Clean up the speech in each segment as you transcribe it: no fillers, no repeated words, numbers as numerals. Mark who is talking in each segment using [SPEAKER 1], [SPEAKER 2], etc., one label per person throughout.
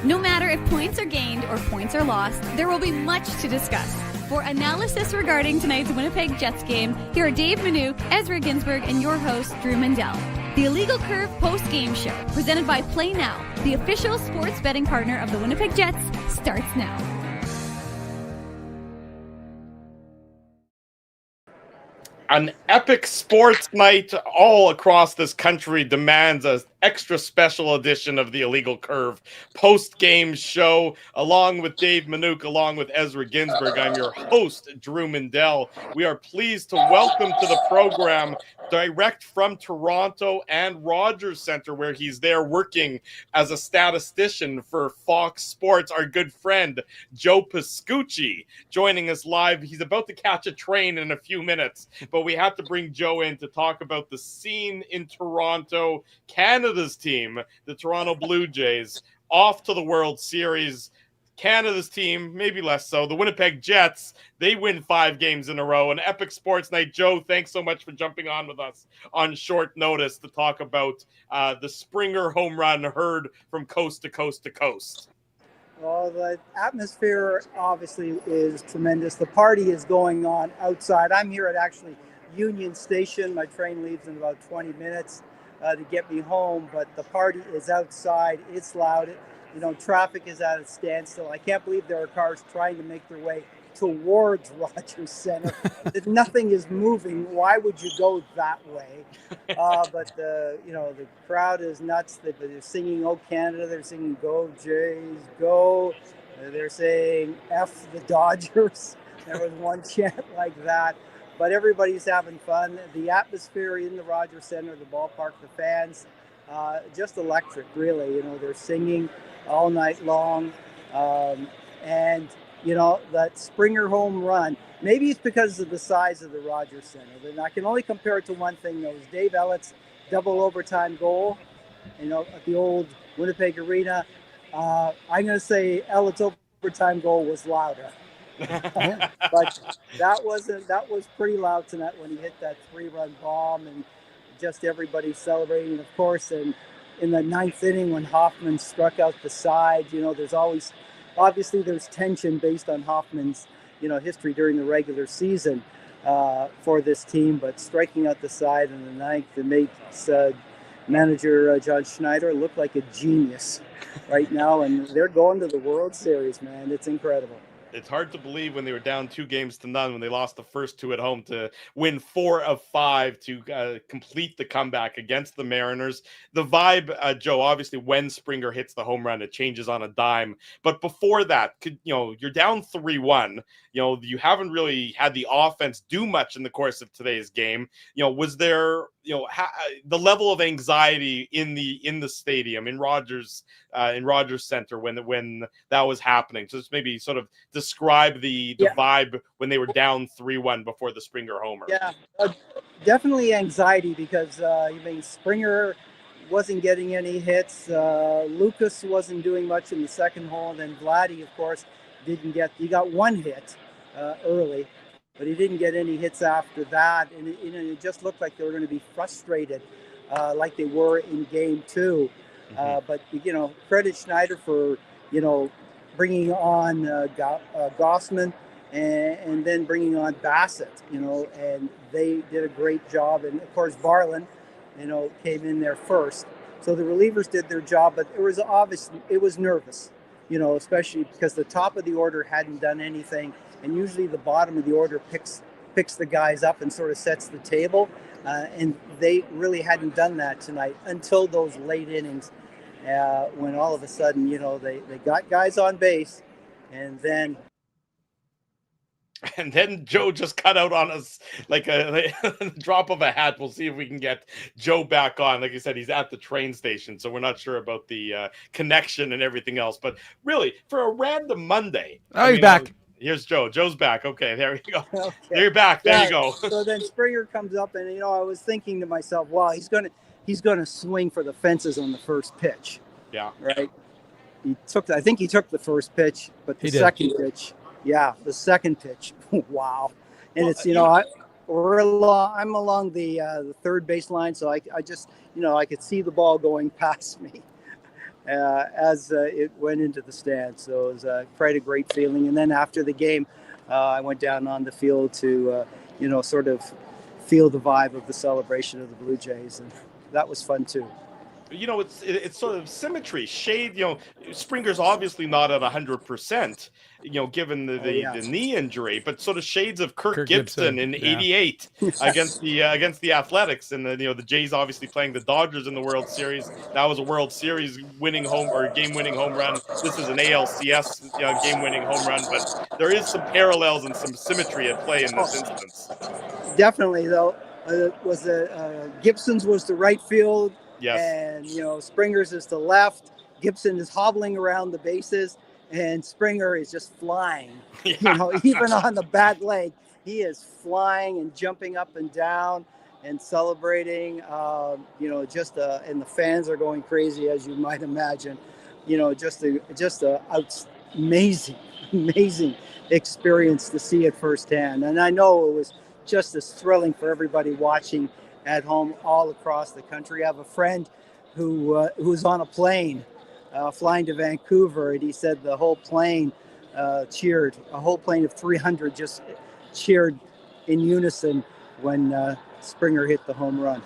[SPEAKER 1] No matter if points are gained or points are lost, there will be much to discuss. For analysis regarding tonight's Winnipeg Jets game, here are Dave Manouk, Ezra Ginsburg, and your host, Drew Mandel. The Illegal Curve post-game show, presented by Play Now, the official sports betting partner of the Winnipeg Jets, starts now.
[SPEAKER 2] An epic sports night all across this country demands an extra special edition of the Illegal Curve post-game show. Along with Dave Manouk, along with Ezra Ginsburg, I'm your host, Drew Mandel. We are pleased to welcome to the program, direct from Toronto and Rogers Centre, where he's there working as a statistician for Fox Sports, our good friend, Joe Pascucci, joining us live. He's about to catch a train in a few minutes, but we have to bring Joe in to talk about the scene in Toronto. Canada's team, the Toronto Blue Jays, off to the World Series. Canada's team, maybe less so, the Winnipeg Jets, they win 5 games in a row. An epic sports night. Joe, thanks so much for jumping on with us on short notice to talk about the Springer home run heard from coast to coast to coast.
[SPEAKER 3] Well, the atmosphere obviously is tremendous. The party is going on outside. I'm here at actually Union Station. My train leaves in about 20 minutes to get me home, but the party is outside. It's loud. Traffic is at a standstill. I can't believe there are cars trying to make their way towards Rogers Centre. Nothing is moving. Why would you go that way? But the crowd is nuts. They're singing "Oh Canada." They're singing "Go Jays, Go." They're saying "F the Dodgers." There was one chant like that. But everybody's having fun. The atmosphere in the Rogers Centre, the ballpark, the fans, just electric, really. They're singing all night long. And that Springer home run, maybe it's because of the size of the Rogers Centre. And I can only compare it to one thing, though. It was Dave Elliot's double overtime goal, at the old Winnipeg Arena. I'm going to say Elliot's overtime goal was louder. But that was pretty loud tonight when he hit that 3-run bomb, and just everybody celebrating. Of course, and in the 9th inning when Hoffman struck out the side, there's obviously there's tension based on Hoffman's history during the regular season for this team, but striking out the side in the 9th, it makes manager John Schneider look like a genius right now, and they're going to the World Series, man. It's incredible.
[SPEAKER 2] It's hard to believe when they were down 2-0 when they lost the first 2 at home to win 4 of 5 to complete the comeback against the Mariners. The vibe, Joe, obviously when Springer hits the home run, it changes on a dime. But before that, you're down 3-1. You haven't really had the offense do much in the course of today's game. Was there the level of anxiety in the stadium in Rogers Centre when that was happening? So just maybe sort of describe the vibe when they were down 3-1 before the Springer homer.
[SPEAKER 3] Yeah, definitely anxiety because Springer wasn't getting any hits. Lucas wasn't doing much in the second hole, and then Vladdy, of course, he got 1 hit early, but he didn't get any hits after that, and it just looked like they were going to be frustrated like they were in game 2. But credit Schneider for bringing on Gossman and then bringing on Bassett, and they did a great job. And of course Varland came in there first, so the relievers did their job, but it was nervous, especially because the top of the order hadn't done anything, and usually the bottom of the order picks the guys up and sort of sets the table, and they really hadn't done that tonight until those late innings, when all of a sudden they got guys on base, and then
[SPEAKER 2] Joe just cut out on us like a drop of a hat. We'll see if we can get Joe back on. Like I said, he's at the train station, so we're not sure about the connection and everything else. But really, for a random Monday,
[SPEAKER 4] he's back.
[SPEAKER 2] Here's Joe. Joe's back. Okay, there you go.
[SPEAKER 3] Okay.
[SPEAKER 2] There you're back. There you go.
[SPEAKER 3] So then Springer comes up, and I was thinking to myself, wow, he's gonna swing for the fences on the first pitch.
[SPEAKER 2] Yeah.
[SPEAKER 3] Right. I think he took the first pitch, but the second pitch. Yeah, the second pitch. Wow. And it's I'm along the third baseline, so I just I could see the ball going past me. as it went into the stand. So it was quite a great feeling. And then after the game, I went down on the field to, sort of feel the vibe of the celebration of the Blue Jays. And that was fun too.
[SPEAKER 2] It's sort of symmetry, shade. Springer's obviously not at 100%. Given the knee injury, but sort of shades of Kirk Gibson in '88 against the Athletics, and the Jays obviously playing the Dodgers in the World Series. That was a World Series winning game-winning home run. This is an ALCS game-winning home run, but there is some parallels and some symmetry at play in this instance.
[SPEAKER 3] Definitely, though, Gibson's was the right field.
[SPEAKER 2] Yes.
[SPEAKER 3] And, Springer's is the left. Gibson is hobbling around the bases, and Springer is just flying. Even on the bad leg, he is flying and jumping up and down and celebrating. And the fans are going crazy, as you might imagine. Just a amazing experience to see it firsthand. And I know it was just as thrilling for everybody watching at home all across the country. I have a friend who's on a plane flying to Vancouver, and he said the whole plane cheered. A whole plane of 300 just cheered in unison when Springer hit the home run.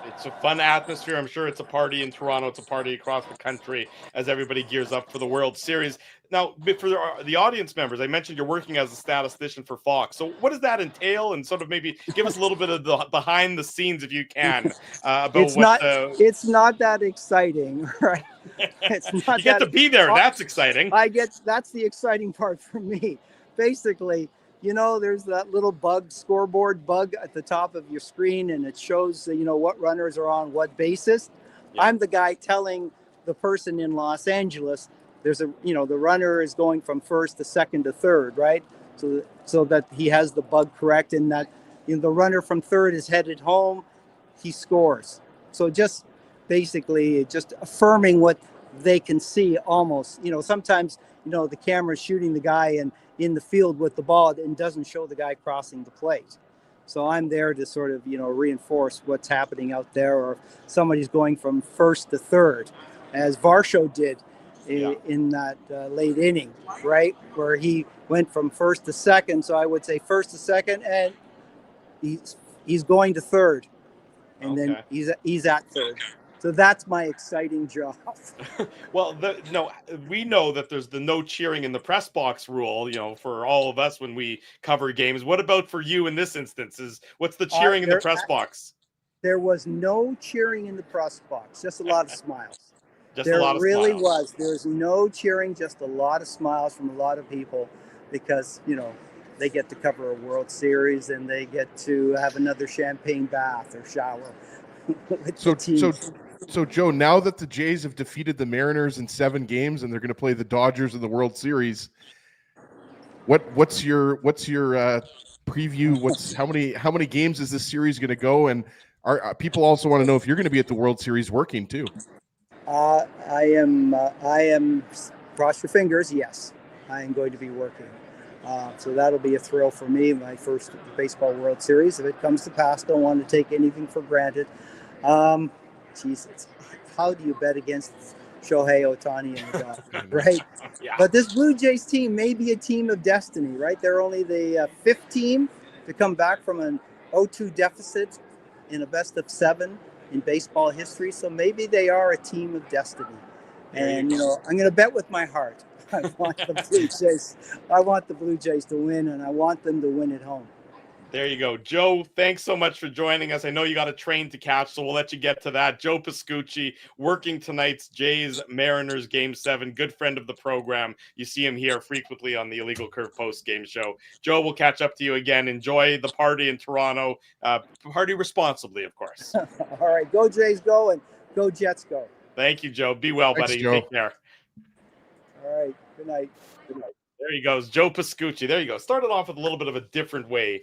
[SPEAKER 2] It's a fun atmosphere. I'm sure it's a party in Toronto. It's a party across the country as everybody gears up for the World Series. Now, for the audience members, I mentioned you're working as a statistician for Fox. So what does that entail? And sort of maybe give us a little bit of the behind the scenes, if you can, about
[SPEAKER 3] it's not that exciting, right?
[SPEAKER 2] It's not you get to be there. That's exciting.
[SPEAKER 3] That's the exciting part for me. Basically, there's that little scoreboard bug at the top of your screen, and it shows, what runners are on what bases. Yeah. I'm the guy telling the person in Los Angeles, there's the runner is going from first to second to third, right? So that he has the bug correct, and that the runner from third is headed home, he scores. So just basically just affirming what they can see almost. Sometimes, the camera's shooting the guy and in the field with the ball and doesn't show the guy crossing the plate. So I'm there to sort of, reinforce what's happening out there, or if somebody's going from first to third, as Varsho did in that late inning, right? Where he went from first to second. So I would say first to second, and he's going to third, and then he's at third. So that's my exciting job.
[SPEAKER 2] Well, we know that there's the no cheering in the press box rule, for all of us when we cover games. What about for you in this instance? What's the cheering in the press box?
[SPEAKER 3] There was no cheering in the press box, just a lot of smiles.
[SPEAKER 2] There
[SPEAKER 3] really was. There's no cheering, just a lot of smiles from a lot of people, because, they get to cover a World Series and they get to have another champagne bath or shower.
[SPEAKER 4] So Joe, now that the Jays have defeated the Mariners in 7 games and they're going to play the Dodgers in the World Series, what's your preview? How many games is this series going to go? And people also want to know if you're going to be at the World Series working too.
[SPEAKER 3] I am. Cross your fingers. Yes, I am going to be working. So that'll be a thrill for me. My first baseball World Series. If it comes to pass, don't want to take anything for granted. Jesus, how do you bet against Shohei Ohtani and the Dodgers, right?
[SPEAKER 2] Yeah.
[SPEAKER 3] But this Blue Jays team may be a team of destiny, right? They're only the 5th team to come back from an 0-2 deficit in a best of 7 in baseball history. So maybe they are a team of destiny. And, I'm going to bet with my heart. I want the Blue Jays. I want the Blue Jays to win, and I want them to win at home.
[SPEAKER 2] There you go. Joe, thanks so much for joining us. I know you got a train to catch, so we'll let you get to that. Joe Pascucci working tonight's Jays-Mariners Game 7. Good friend of the program. You see him here frequently on the Illegal Curve post-game show. Joe, we'll catch up to you again. Enjoy the party in Toronto. Party responsibly, of course.
[SPEAKER 3] All right. Go Jays, go, and go Jets, go.
[SPEAKER 2] Thank you, Joe. Be well, buddy.
[SPEAKER 4] Joe.
[SPEAKER 2] Take care.
[SPEAKER 3] All right. Good night.
[SPEAKER 2] There he goes, Joe Pascucci. There you go. Started off with a little bit of a different way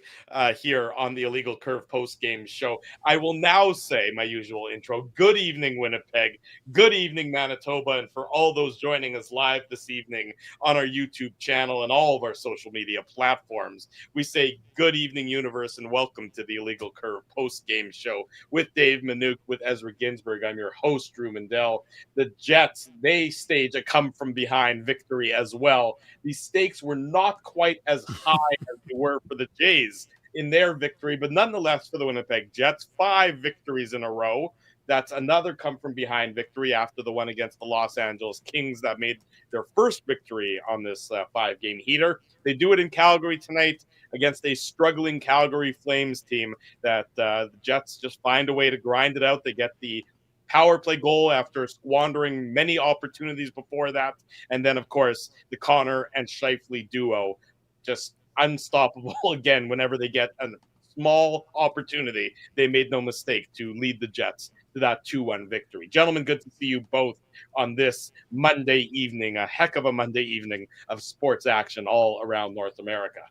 [SPEAKER 2] here on the Illegal Curve post-game show. I will now say my usual intro. Good evening, Winnipeg. Good evening, Manitoba. And for all those joining us live this evening on our YouTube channel and all of our social media platforms, we say good evening, universe, and welcome to the Illegal Curve post-game show with Dave Minuk, with Ezra Ginsburg. I'm your host, Drew Mandel. The Jets, they stage a come-from-behind victory as well. The stakes were not quite as high as they were for the Jays in their victory, but nonetheless for the Winnipeg Jets, 5 victories in a row. That's another come-from-behind victory after the one against the Los Angeles Kings that made their first victory on this 5-game heater. They do it in Calgary tonight against a struggling Calgary Flames team that the Jets just find a way to grind it out. They get the power play goal after squandering many opportunities before that. And then, of course, the Connor and Scheifele duo, just unstoppable again whenever they get a small opportunity. They made no mistake to lead the Jets to that 2-1 victory. Gentlemen, good to see you both on this Monday evening, a heck of a Monday evening of sports action all around North America.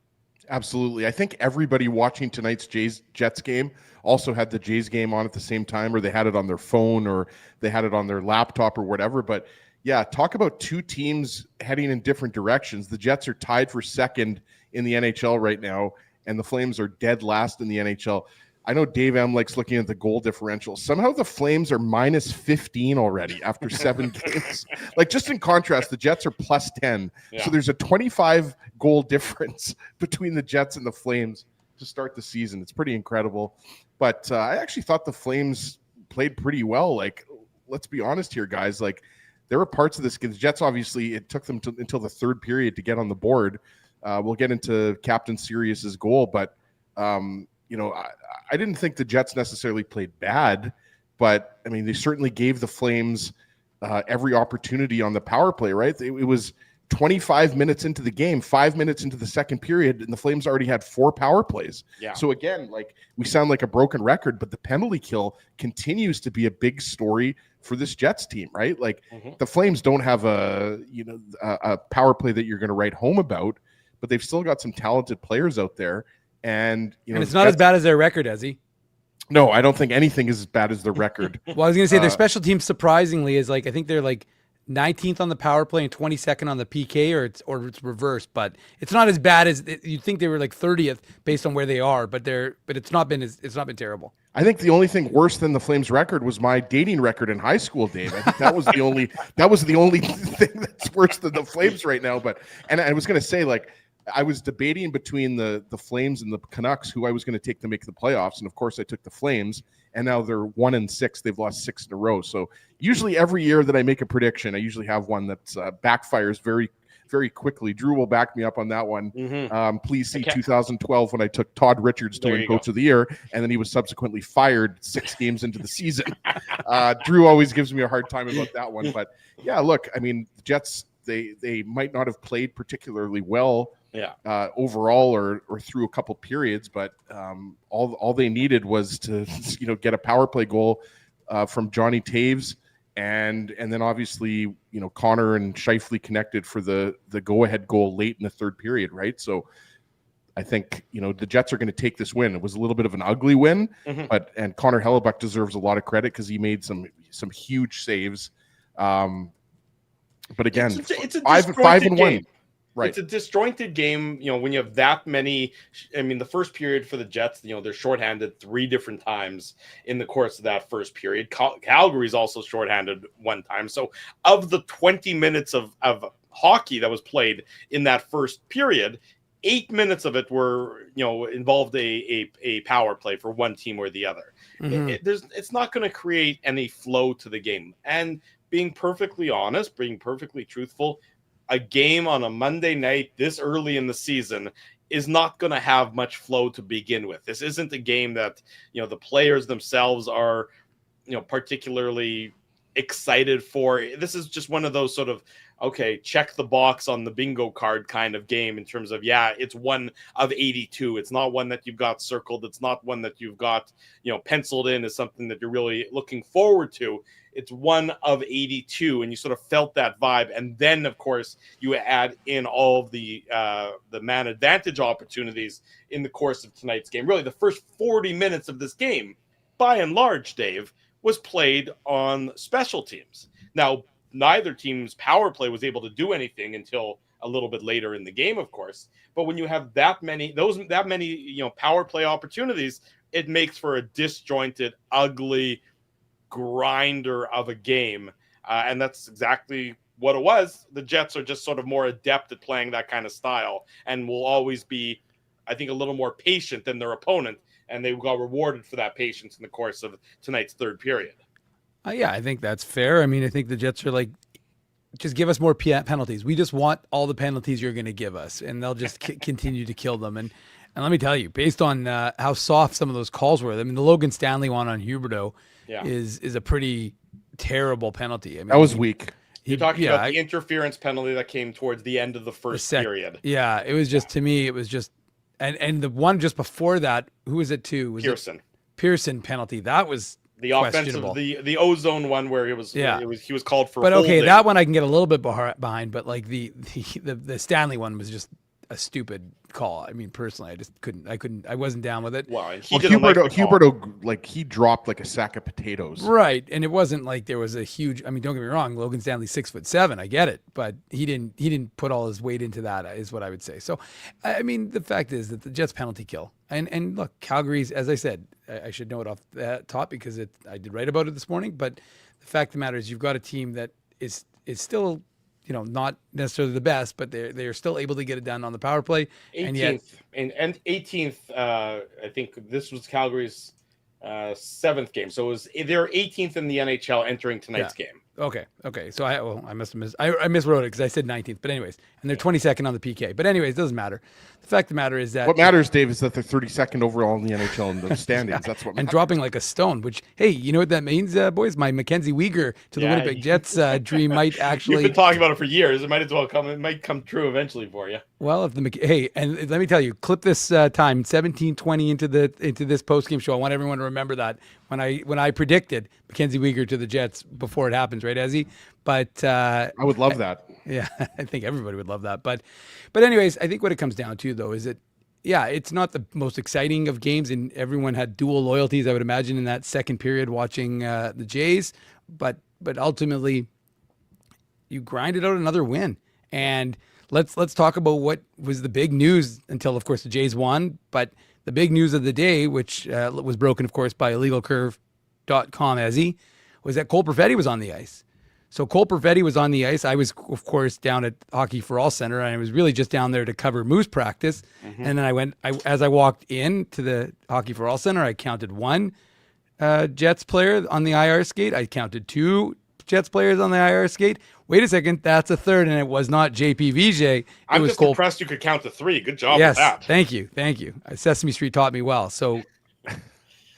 [SPEAKER 4] Absolutely. I think everybody watching tonight's Jets game also had the Jays game on at the same time, or they had it on their phone, or they had it on their laptop or whatever. But yeah, talk about two teams heading in different directions. The Jets are tied for second in the NHL right now, and the Flames are dead last in the NHL. I know Dave M likes looking at the goal differential. Somehow the Flames are minus 15 already after 7 games. Like, just in contrast, the Jets are plus 10. Yeah. So there's a 25 goal difference between the Jets and the Flames to start the season. It's pretty incredible. But I actually thought the Flames played pretty well. Like, let's be honest here, guys. Like, there were parts of this. The Jets, obviously, it took them until the third period to get on the board. We'll get into Captain Sirius's goal, but you know, I didn't think the Jets necessarily played bad, but I mean, they certainly gave the Flames every opportunity on the power play, right? It was 25 minutes into the game, 5 minutes into the second period, and the Flames already had 4 power plays. Yeah. So again, like, we sound like a broken record, but the penalty kill continues to be a big story for this Jets team, right? Like, the Flames don't have a power play that you're going to write home about, but they've still got some talented players out there. And, you know,
[SPEAKER 5] and it's not as bad as their record, Ezzy.
[SPEAKER 4] No, I don't think anything is as bad as their record.
[SPEAKER 5] Well, I was going to say their special team, surprisingly, is like, I think they're like 19th on the power play and 22nd on the PK, or it's reversed. But it's not as bad as you'd think. They were like 30th based on where they are, but it's not been terrible.
[SPEAKER 4] I think the only thing worse than the Flames record was my dating record in high school, Dave. I think that was the only thing that's worse than the Flames right now. But, and I was going to say, like, I was debating between the Flames and the Canucks who I was going to take to make the playoffs, and of course I took the Flames, and now they're 1-6. They've lost 6 in a row. So usually every year that I make a prediction, I usually have one that backfires very, very quickly. Drew will back me up on that one. Please see 2012 when I took Todd Richards to win Coach of the Year, and then he was subsequently fired 6 games into the season. Drew always gives me a hard time about that one, but yeah, look, I mean, the Jets, they might not have played particularly well. Overall or through a couple periods, but all they needed was to get a power play goal from Johnny Taves, and then obviously Connor and Scheifele connected for the go ahead goal late in the third period, right? So I think the Jets are going to take this win. It was a little bit of an ugly win, and Connor Hellebuck deserves a lot of credit because he made some huge saves. But again,
[SPEAKER 2] it's a
[SPEAKER 4] 5-1.
[SPEAKER 2] Game. Right. It's a disjointed game, when you have that many. I mean, the first period for the Jets, they're shorthanded 3 different times in the course of that first period. Calgary's also shorthanded 1 time. So of the 20 minutes of hockey that was played in that first period, 8 minutes of it were, involved a power play for one team or the other. It's not going to create any flow to the game. And being perfectly honest, being perfectly truthful, a game on a Monday night this early in the season is not going to have much flow to begin with. This isn't a game that, the players themselves are, particularly excited for. This is just one of those sort of, okay, check the box on the bingo card kind of game in terms of, it's one of 82. It's not one that you've got circled. It's not one that you've got, penciled in as something that you're really looking forward to. it's 1 of 82, and you sort of felt that vibe. And then, of course, you add in all of the man advantage opportunities in the course of tonight's game. Really, the first 40 minutes of this game, by and large, Dave, was played on special teams. Now, neither team's power play was able to do anything until a little bit later in the game, of course. But when you have that many power play opportunities, it makes for a disjointed, ugly grinder of a game. And that's exactly what it was. The Jets are just sort of more adept at playing that kind of style and will always be, I think, a little more patient than their opponent. And they got rewarded for that patience in the course of tonight's third period.
[SPEAKER 5] Yeah, I think that's fair. I mean, I think the Jets are like, just give us more penalties. We just want all the penalties you're going to give us, and they'll just continue to kill them. And let me tell you, based on how soft some of those calls were, I mean, the Logan Stanley one on Huberdeau is a pretty terrible penalty. I mean,
[SPEAKER 4] that was weak.
[SPEAKER 2] You're talking about the interference penalty that came towards the end of the first period.
[SPEAKER 5] Yeah, it was just, to me, it was just, and the one just before that, who was it to? Was
[SPEAKER 2] Pearson.
[SPEAKER 5] Pearson penalty. That was
[SPEAKER 2] the offensive, the ozone one where he was called for.
[SPEAKER 5] But
[SPEAKER 2] holding.
[SPEAKER 5] Okay, that one I can get a little bit behind, but like the Stanley one was just a stupid call. I mean, personally, I just I wasn't down with it.
[SPEAKER 2] Well, and
[SPEAKER 4] Huberdeau, he dropped like a sack of potatoes.
[SPEAKER 5] Right, and it wasn't like there was a huge. I mean, don't get me wrong, Logan Stanley's 6'7". I get it, but he didn't put all his weight into that, is what I would say. So, I mean, the fact is that the Jets penalty kill, and look, Calgary's, as I said, I should know it off the top because I did write about it this morning. But the fact of the matter is, you've got a team that is still, not necessarily the best, but they're still able to get it done on the power play.
[SPEAKER 2] 18th and 18th. I think this was Calgary's 7th game, so they're 18th in the NHL entering tonight's game.
[SPEAKER 5] Okay. So I must have I miswrote it because I said 19th. But anyways, and they're 22nd on the PK. But anyways, it doesn't matter. The fact of the matter is that
[SPEAKER 4] what matters, Dave, is that they're 32nd overall in the NHL in the standings. That's what matters.
[SPEAKER 5] And dropping like a stone. Which, hey, you know what that means, boys? My Mackenzie Weegar to the Winnipeg Jets dream might actually.
[SPEAKER 2] You've been talking about it for years. It might as well come. It might come true eventually for you.
[SPEAKER 5] Well, and let me tell you, clip this time 17:20 into this postgame show. I want everyone to remember that when I predicted Mackenzie Weegar to the Jets before it happens, right, Ezzy? But
[SPEAKER 4] I would love that.
[SPEAKER 5] Yeah, I think everybody would love that. But anyways, I think what it comes down to, though, is that, it's not the most exciting of games, and everyone had dual loyalties, I would imagine, in that second period watching the Jays. But ultimately, you grinded out another win. And let's talk about what was the big news until, of course, the Jays won. But the big news of the day, which was broken, of course, by illegalcurve.com, Ezzy, was that Cole Perfetti was on the ice. So Cole Perfetti was on the ice. I was, of course, down at Hockey for All Center, and I was really just down there to cover Moose practice. Mm-hmm. And then as I walked in to the Hockey for All Center, I counted one Jets player on the IR skate. I counted two Jets players on the IR skate. Wait a second, that's a third, and it was not JP Vijay.
[SPEAKER 2] I'm just impressed you could count to three. Good job with that.
[SPEAKER 5] Thank you. Sesame Street taught me well. So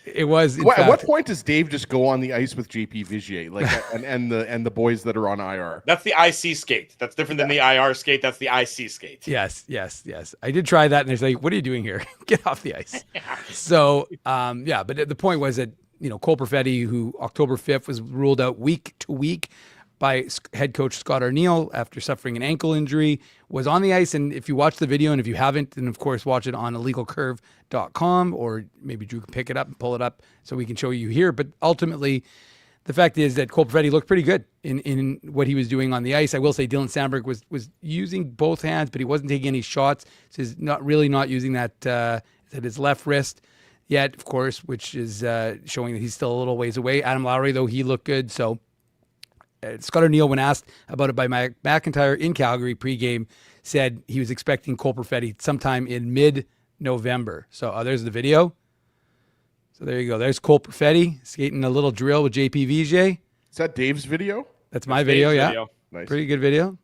[SPEAKER 5] it was.
[SPEAKER 4] At what point does Dave just go on the ice with JP Vigier, and the boys that are on IR?
[SPEAKER 2] That's the IC skate. That's different than the IR skate. That's the IC skate.
[SPEAKER 5] Yes. I did try that, and they're like, "What are you doing here? Get off the ice." So, but the point was that Cole Perfetti, who October 5th was ruled out week to week by head coach Scott Arniel after suffering an ankle injury, was on the ice. And if you watch the video, and if you haven't, then of course watch it on illegalcurve.com, or maybe Drew can pick it up and pull it up so we can show you here. But ultimately, the fact is that Cole Perfetti looked pretty good in what he was doing on the ice. I will say Dylan Sandberg was using both hands, but he wasn't taking any shots. So he's not using that his left wrist yet, of course, which is showing that he's still a little ways away. Adam Lowry, though, he looked good. So Scott Arniel, when asked about it by Mike McIntyre in Calgary pregame, said he was expecting Cole Perfetti sometime in mid-November. So there's the video. So there you go. There's Cole Perfetti skating a little drill with JP Vijay.
[SPEAKER 4] Is that Dave's video?
[SPEAKER 5] That's my video, yeah.
[SPEAKER 2] Video.
[SPEAKER 4] Nice.
[SPEAKER 5] Pretty good video.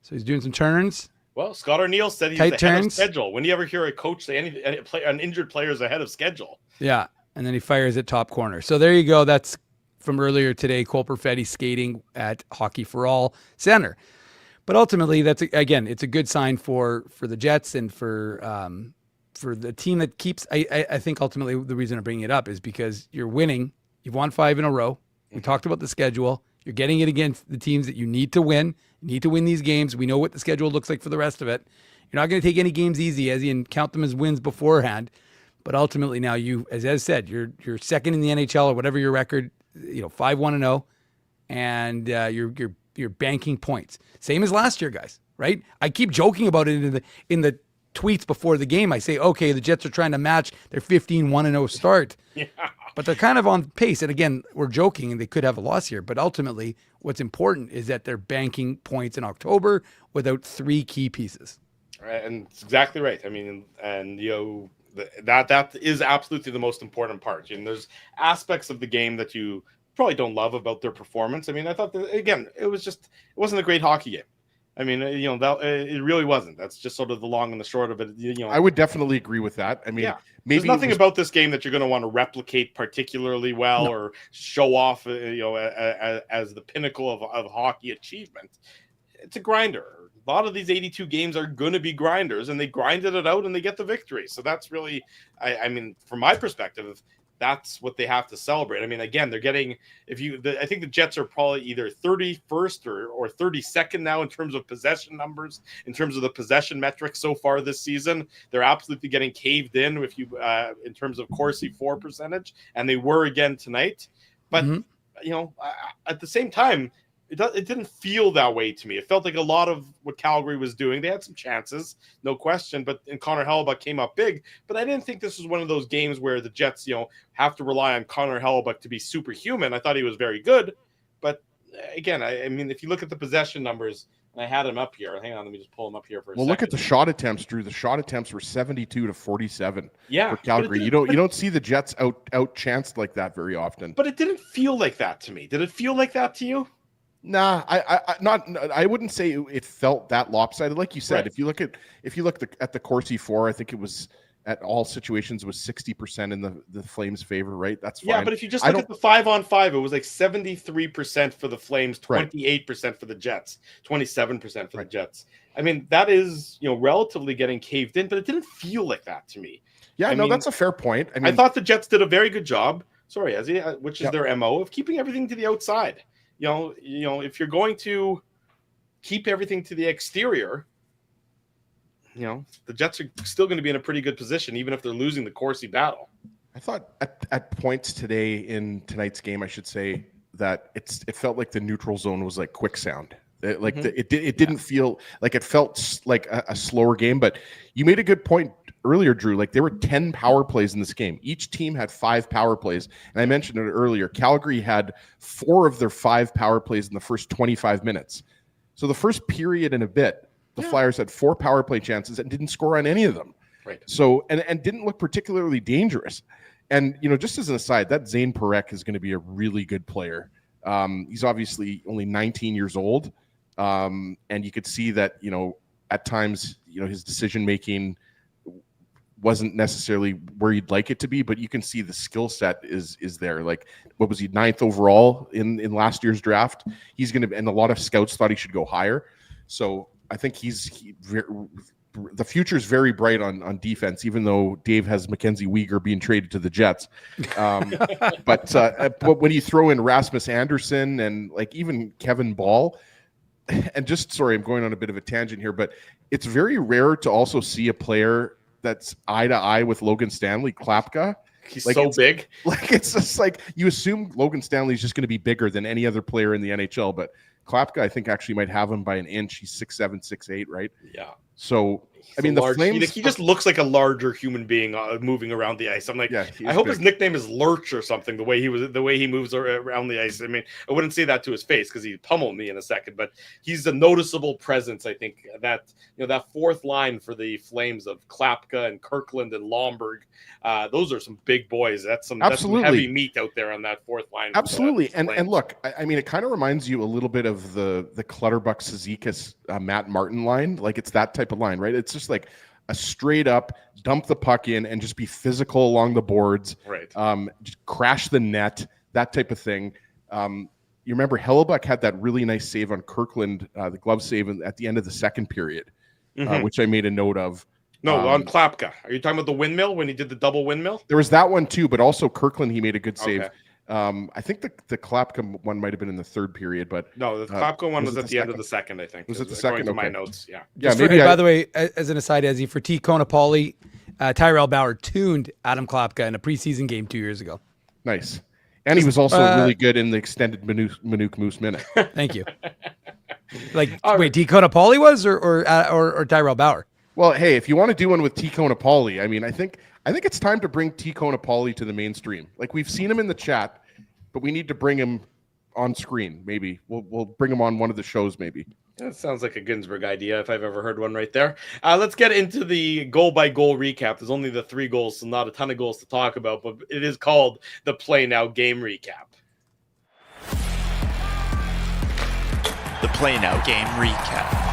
[SPEAKER 5] So he's doing some turns.
[SPEAKER 2] Well, Scott Arniel said he's ahead of schedule. When do you ever hear a coach say an injured player is ahead of schedule?
[SPEAKER 5] Yeah, and then he fires at top corner. So there you go. That's from earlier today, Cole Perfetti skating at Hockey for All Center. But ultimately, it's a good sign for the Jets and for the team that keeps. I think ultimately the reason I'm bringing it up is because you're winning. You've won 5 in a row. We talked about the schedule. You're getting it against the teams that you need to win. You need to win these games. We know what the schedule looks like for the rest of it. You're not going to take any games easy as you count them as wins beforehand. But ultimately now you, as Ed said, you're second in the NHL or whatever your record, 5-1-0, and you're banking points. Same as last year, guys, right? I keep joking about it in the tweets before the game. I say, okay, the Jets are trying to match their 15-1-0 start.
[SPEAKER 2] Yeah.
[SPEAKER 5] But they're kind of on pace. And again, we're joking and they could have a loss here. But ultimately, what's important is that they're banking points in October without 3 key pieces.
[SPEAKER 2] Right, and it's exactly right. I mean, and that is absolutely the most important part. And there's aspects of the game that you probably don't love about their performance. I mean, I thought that, again, it wasn't a great hockey game. I mean, it really wasn't. That's just sort of the long and the short of it.
[SPEAKER 4] I would definitely agree with that. I mean, maybe
[SPEAKER 2] there's nothing about this game that you're going to want to replicate particularly well or show off, as the pinnacle of hockey achievement. It's a grinder. A lot of these 82 games are going to be grinders, and they grinded it out and they get the victory. So that's really, I mean, from my perspective, that's what they have to celebrate. I mean, again, they're getting, I think the Jets are probably either 31st or 32nd now in terms of possession numbers, in terms of the possession metrics so far this season. They're absolutely getting caved in in terms of Corsi for percentage, and they were again tonight. But, at the same time, it didn't feel that way to me. It felt like a lot of what Calgary was doing. They had some chances, no question, and Connor Hellebuyck came up big. But I didn't think this was one of those games where the Jets, have to rely on Connor Hellebuyck to be superhuman. I thought he was very good. But again, I mean, if you look at the possession numbers, and I had him up here. Hang on, let me just pull him up here for a second.
[SPEAKER 4] Look at the shot attempts, Drew. The shot attempts were 72-47 for Calgary. You don't see the Jets out chanced like that very often.
[SPEAKER 2] But it didn't feel like that to me. Did it feel like that to you?
[SPEAKER 4] Nah, I wouldn't say it felt that lopsided. Like you said, right. If you look at the Corsi 4, I think it was at all situations was 60% in the Flames' favor, right? That's fine.
[SPEAKER 2] Yeah, but if you just look at the 5-on-5, it was like 73% for the Flames, 28% for the Jets, 27% for the Jets. I mean, that is, relatively getting caved in, but it didn't feel like that to me.
[SPEAKER 4] Yeah, that's a fair point. I mean,
[SPEAKER 2] I thought the Jets did a very good job. Sorry, Ezzy, which is their MO of keeping everything to the outside. If you're going to keep everything to the exterior, the Jets are still going to be in a pretty good position, even if they're losing the Corsi battle.
[SPEAKER 4] I thought at points today in tonight's game, I should say that it felt like the neutral zone was like quicksand. It didn't feel like it felt like a slower game. But you made a good point earlier, Drew. Like there were 10 power plays in this game. Each team had 5 power plays, and I mentioned it earlier. Calgary had 4 of their 5 power plays in the first 25 minutes. So the first period and a bit, the Flyers had 4 power play chances and didn't score on any of them.
[SPEAKER 2] Right.
[SPEAKER 4] So and didn't look particularly dangerous. And just as an aside, that Zane Parekh is going to be a really good player. He's obviously only 19 years old. And you could see that, at times, his decision making wasn't necessarily where you'd like it to be, but you can see the skill set is there. Like, what was he, 9th overall in last year's draft? He's going to, and a lot of scouts thought he should go higher. So I think the future is very bright on defense, even though Dave has Mackenzie Weegar being traded to the Jets. But when you throw in Rasmus Anderson and like even Kevin Ball, and just, sorry, I'm going on a bit of a tangent here, but it's very rare to also see a player that's eye to eye with Logan Stanley, Klapka.
[SPEAKER 2] He's so big.
[SPEAKER 4] Like, it's just like you assume Logan Stanley is just going to be bigger than any other player in the NHL, but Klapka, I think, actually might have him by an inch. He's 6'7", 6'8", right?
[SPEAKER 2] Yeah.
[SPEAKER 4] So, I mean, the Flames...
[SPEAKER 2] He just looks like a larger human being moving around the ice. I'm like, I hope his nickname is Lurch or something, the way he moves around the ice. I mean, I wouldn't say that to his face because he'd pummel me in a second, but he's a noticeable presence, I think, that, that fourth line for the Flames of Klapka and Kirkland and Lomberg, those are some big boys. That's some heavy meat out there on that fourth line.
[SPEAKER 4] Absolutely. And look, I mean, it kind of reminds you a little bit of the Clutterbuck, Cizikas, Matt Martin line. Like, it's that type of line, right? It's just like a straight up dump the puck in and just be physical along the boards,
[SPEAKER 2] right?
[SPEAKER 4] Just crash the net, that type of thing. You remember Hellebuyck had that really nice save on Kirkland, the glove save at the end of the second period, which I made a note of.
[SPEAKER 2] No, on Klapka. Are you talking about the windmill when he did the double windmill?
[SPEAKER 4] There was that one too, but also Kirkland, he made a good save. I think the Klapka one might have been in the third period, but
[SPEAKER 2] No, the Klapka one was
[SPEAKER 4] it
[SPEAKER 2] at the end of the second, I think.
[SPEAKER 4] Was it the
[SPEAKER 2] according
[SPEAKER 4] second?
[SPEAKER 2] to my
[SPEAKER 4] Okay.
[SPEAKER 2] notes, yeah.
[SPEAKER 4] Yeah,
[SPEAKER 5] By the way, as an aside, Ezzy, for T. Konopoli, Tyrell Bauer tuned Adam Klapka in a preseason game 2 years ago.
[SPEAKER 4] Nice. And he was also really good in the extended Manuk Moose minute.
[SPEAKER 5] Thank you. Wait, T. Konopoli was or Tyrell Bauer?
[SPEAKER 4] Well, hey, if you want to do one with T. Konopoli, I mean, I think it's time to bring T. Konopoli to the mainstream. Like, we've seen him in the chat, but we need to bring him on screen. Maybe we'll bring him on one of the shows. Maybe.
[SPEAKER 2] That sounds like a Ginsburg idea, if I've ever heard one right there. Let's get into the goal-by-goal recap. There's only the 3 goals, so not a ton of goals to talk about, but it is called the Play Now Game Recap.
[SPEAKER 6] The Play Now Game Recap.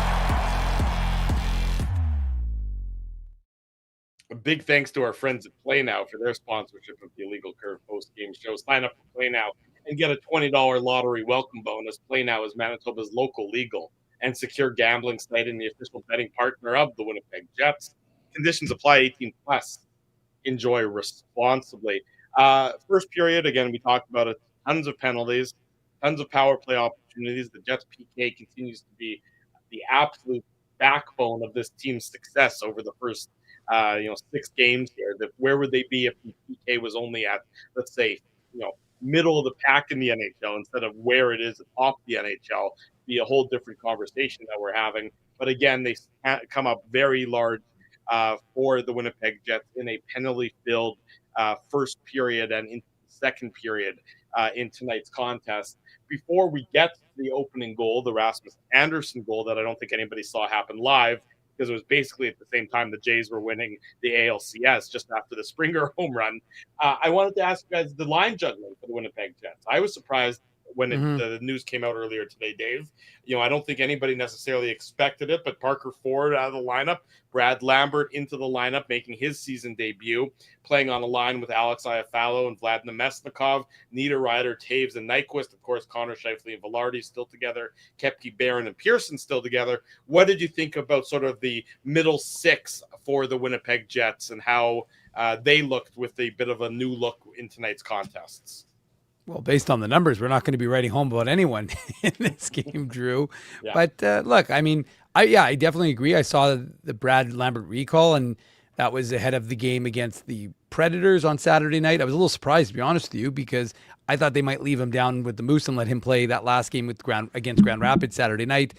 [SPEAKER 2] A big thanks to our friends at Play Now for their sponsorship of the Illegal Curve post-game show. Sign up for Play Now and get a $20 lottery welcome bonus. Play Now is Manitoba's local legal and secure gambling site and the official betting partner of the Winnipeg Jets. Conditions apply. 18 plus. Enjoy responsibly. First period, again, we talked about it. Tons of penalties, tons of power play opportunities. The Jets PK continues to be the absolute backbone of this team's success over the first 6 games here. Where would they be if the PK was only at, let's say, middle of the pack in the NHL instead of where it is atop the NHL? Be a whole different conversation that we're having. But again, they come up very large for the Winnipeg Jets in a penalty-filled first period and into the second period in tonight's contest. Before we get to the opening goal, the Rasmus Anderson goal that I don't think anybody saw happen live, because it was basically at the same time the Jays were winning the ALCS just after the Springer home run. I wanted to ask you guys the line judgment for the Winnipeg Jets. I was surprised when the news came out earlier today, Dave. I don't think anybody necessarily expected it, but Parker Ford out of the lineup, Brad Lambert into the lineup, making his season debut, playing on a line with Alex Iafallo and Vlad Nemesnikov, Niederreiter, Taves, and Nyquist. Of course, Connor Scheifele and Velarde still together, Koepke, Barron, and Pearson still together. What did you think about sort of the middle 6 for the Winnipeg Jets and how they looked with a bit of a new look in tonight's contests?
[SPEAKER 5] Well, based on the numbers, we're not going to be writing home about anyone in this game, Drew. Yeah. But look, I mean, I definitely agree. I saw the Brad Lambert recall, and that was ahead of the game against the Predators on Saturday night. I was a little surprised, to be honest with you, because I thought they might leave him down with the Moose and let him play that last game against Grand Rapids Saturday night.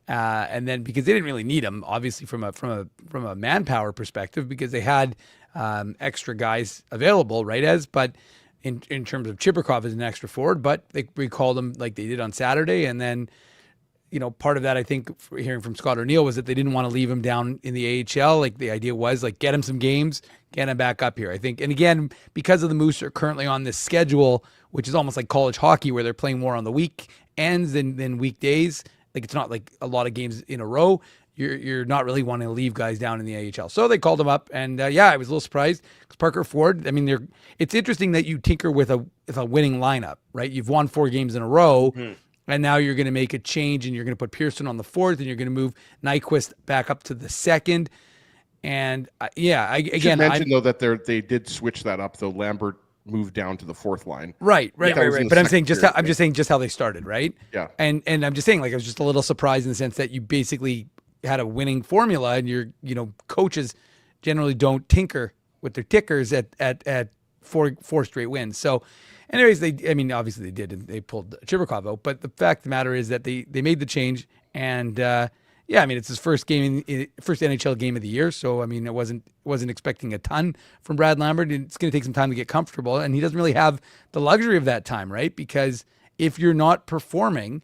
[SPEAKER 5] And then because they didn't really need him, obviously from a manpower perspective, because they had extra guys available, right? But in terms of Chibrikov as an extra forward, but they recalled him like they did on Saturday. And then, part of that, I think, hearing from Scott O'Neill, was that they didn't want to leave him down in the AHL. Like, the idea was, like, get him some games, get him back up here, I think. And again, because of the Moose are currently on this schedule, which is almost like college hockey, where they're playing more on the weekends than weekdays. Like, it's not like a lot of games in a row. You're not really wanting to leave guys down in the AHL. So they called him up, and I was a little surprised because Parker Ford, I mean, it's interesting that you tinker with a winning lineup, right? You've won 4 games in a row, and now you're going to make a change, and you're going to put Pearson on the 4th, and you're going to move Nyquist back up to the 2nd. And
[SPEAKER 4] though that they did switch that up, though. Lambert moved down to the 4th line.
[SPEAKER 5] Right. But I'm saying just how they started, right?
[SPEAKER 4] Yeah.
[SPEAKER 5] And I'm just saying, like, I was just a little surprised in the sense that you basically had a winning formula, and coaches generally don't tinker with their tickers at four straight wins. So anyways, obviously they did, and they pulled Chibrikov out, but the fact of the matter is that they made the change, and it's his first NHL game of the year. So, I wasn't expecting a ton from Brad Lambert. It's going to take some time to get comfortable, and he doesn't really have the luxury of that time, right? Because if you're not performing,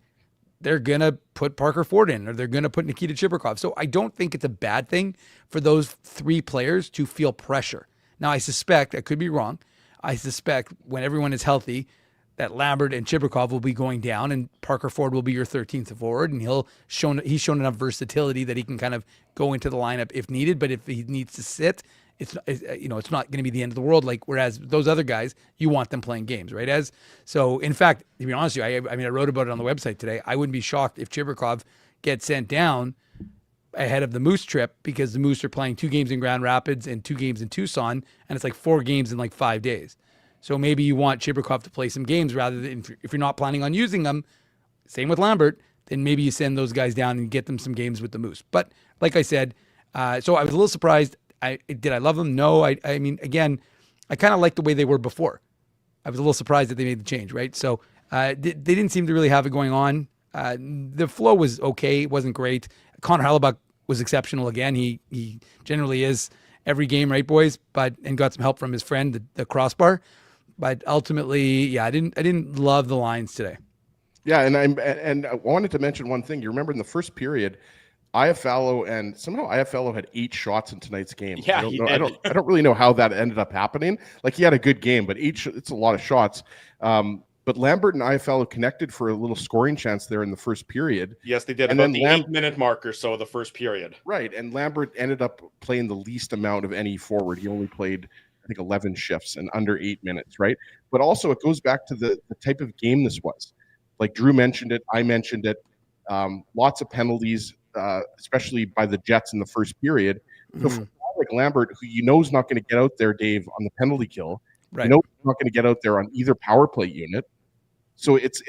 [SPEAKER 5] they're going to put Parker Ford in, or they're going to put Nikita Chibrikov. So I don't think it's a bad thing for those 3 players to feel pressure. Now, I could be wrong, when everyone is healthy, that Lambert and Chibrikov will be going down, and Parker Ford will be your 13th forward, and he's shown enough versatility that he can kind of go into the lineup if needed. But if he needs to sit, it's not going to be the end of the world. Like, whereas those other guys, you want them playing games, right? So in fact, to be honest with you, I wrote about it on the website today. I wouldn't be shocked if Chibrikov gets sent down ahead of the Moose trip, because the Moose are playing 2 games in Grand Rapids and 2 games in Tucson, and it's like 4 games in like 5 days. So maybe you want Chibrikov to play some games rather than if you're not planning on using them. Same with Lambert. Then maybe you send those guys down and get them some games with the Moose. But like I said, so I was a little surprised. Did I love them? No. I mean, again, I kind of liked the way they were before. I was a little surprised that they made the change, right? So they didn't seem to really have it going on. The flow was okay. It wasn't great. Connor Hellebuck was exceptional again. He generally is every game, right, boys? And got some help from his friend, the crossbar. But ultimately, yeah, I didn't love the lines today.
[SPEAKER 4] Yeah, and I wanted to mention one thing. You remember in the first period, Iafallo had 8 shots in tonight's game.
[SPEAKER 2] Yeah,
[SPEAKER 4] I don't really know how that ended up happening. Like, he had a good game, but it's a lot of shots. But Lambert and Iafallo connected for a little scoring chance there in the first period.
[SPEAKER 2] Yes, they did.
[SPEAKER 4] And
[SPEAKER 2] about
[SPEAKER 4] then
[SPEAKER 2] the 8-minute mark or so of the first period.
[SPEAKER 4] Right, and Lambert ended up playing the least amount of any forward. He only played, I think, 11 shifts in under 8 minutes, right? But also, it goes back to the type of game this was. Like Drew mentioned it, I mentioned it. Lots of penalties, especially by the Jets in the first period. So for a guy like Lambert, who is not going to get out there, Dave, on the penalty kill.
[SPEAKER 5] Right.
[SPEAKER 4] He's not going to get out there on either power play unit. So it's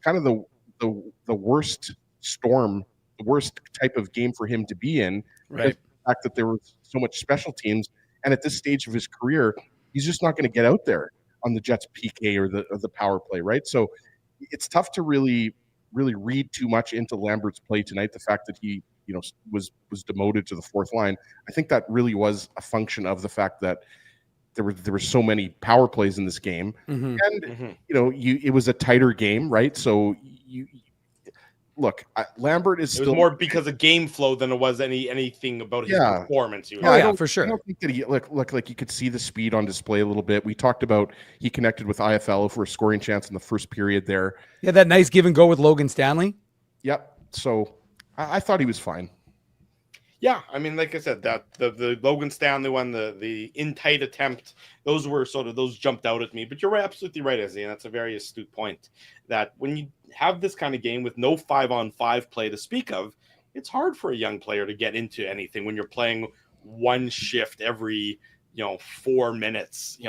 [SPEAKER 4] kind of the worst storm, the worst type of game for him to be in.
[SPEAKER 5] Right.
[SPEAKER 4] The fact that there was so much special teams, and at this stage of his career, he's just not going to get out there on the Jets PK or the power play, right? So it's tough to really read too much into Lambert's play tonight. The fact that he was demoted to the fourth line, I think that really was a function of the fact that there were so many power plays in this game, and it was a tighter game, right? So look, Lambert is
[SPEAKER 2] It was more because of game flow than it was anything about his performance.
[SPEAKER 5] For sure.
[SPEAKER 4] I don't think that he look like you could see the speed on display a little bit. We talked about he connected with Iafallo for a scoring chance in the first period there.
[SPEAKER 5] Yeah, that nice give and go with Logan Stanley.
[SPEAKER 4] Yep. So I thought he was fine.
[SPEAKER 2] Yeah, I mean, like I said, that the Logan Stanley one, the in tight attempt, those jumped out at me. But you're absolutely right, Izzy, and that's a very astute point. That when you have this kind of game with no 5-on-5 play to speak of, it's hard for a young player to get into anything when you're playing one shift every 4 minutes.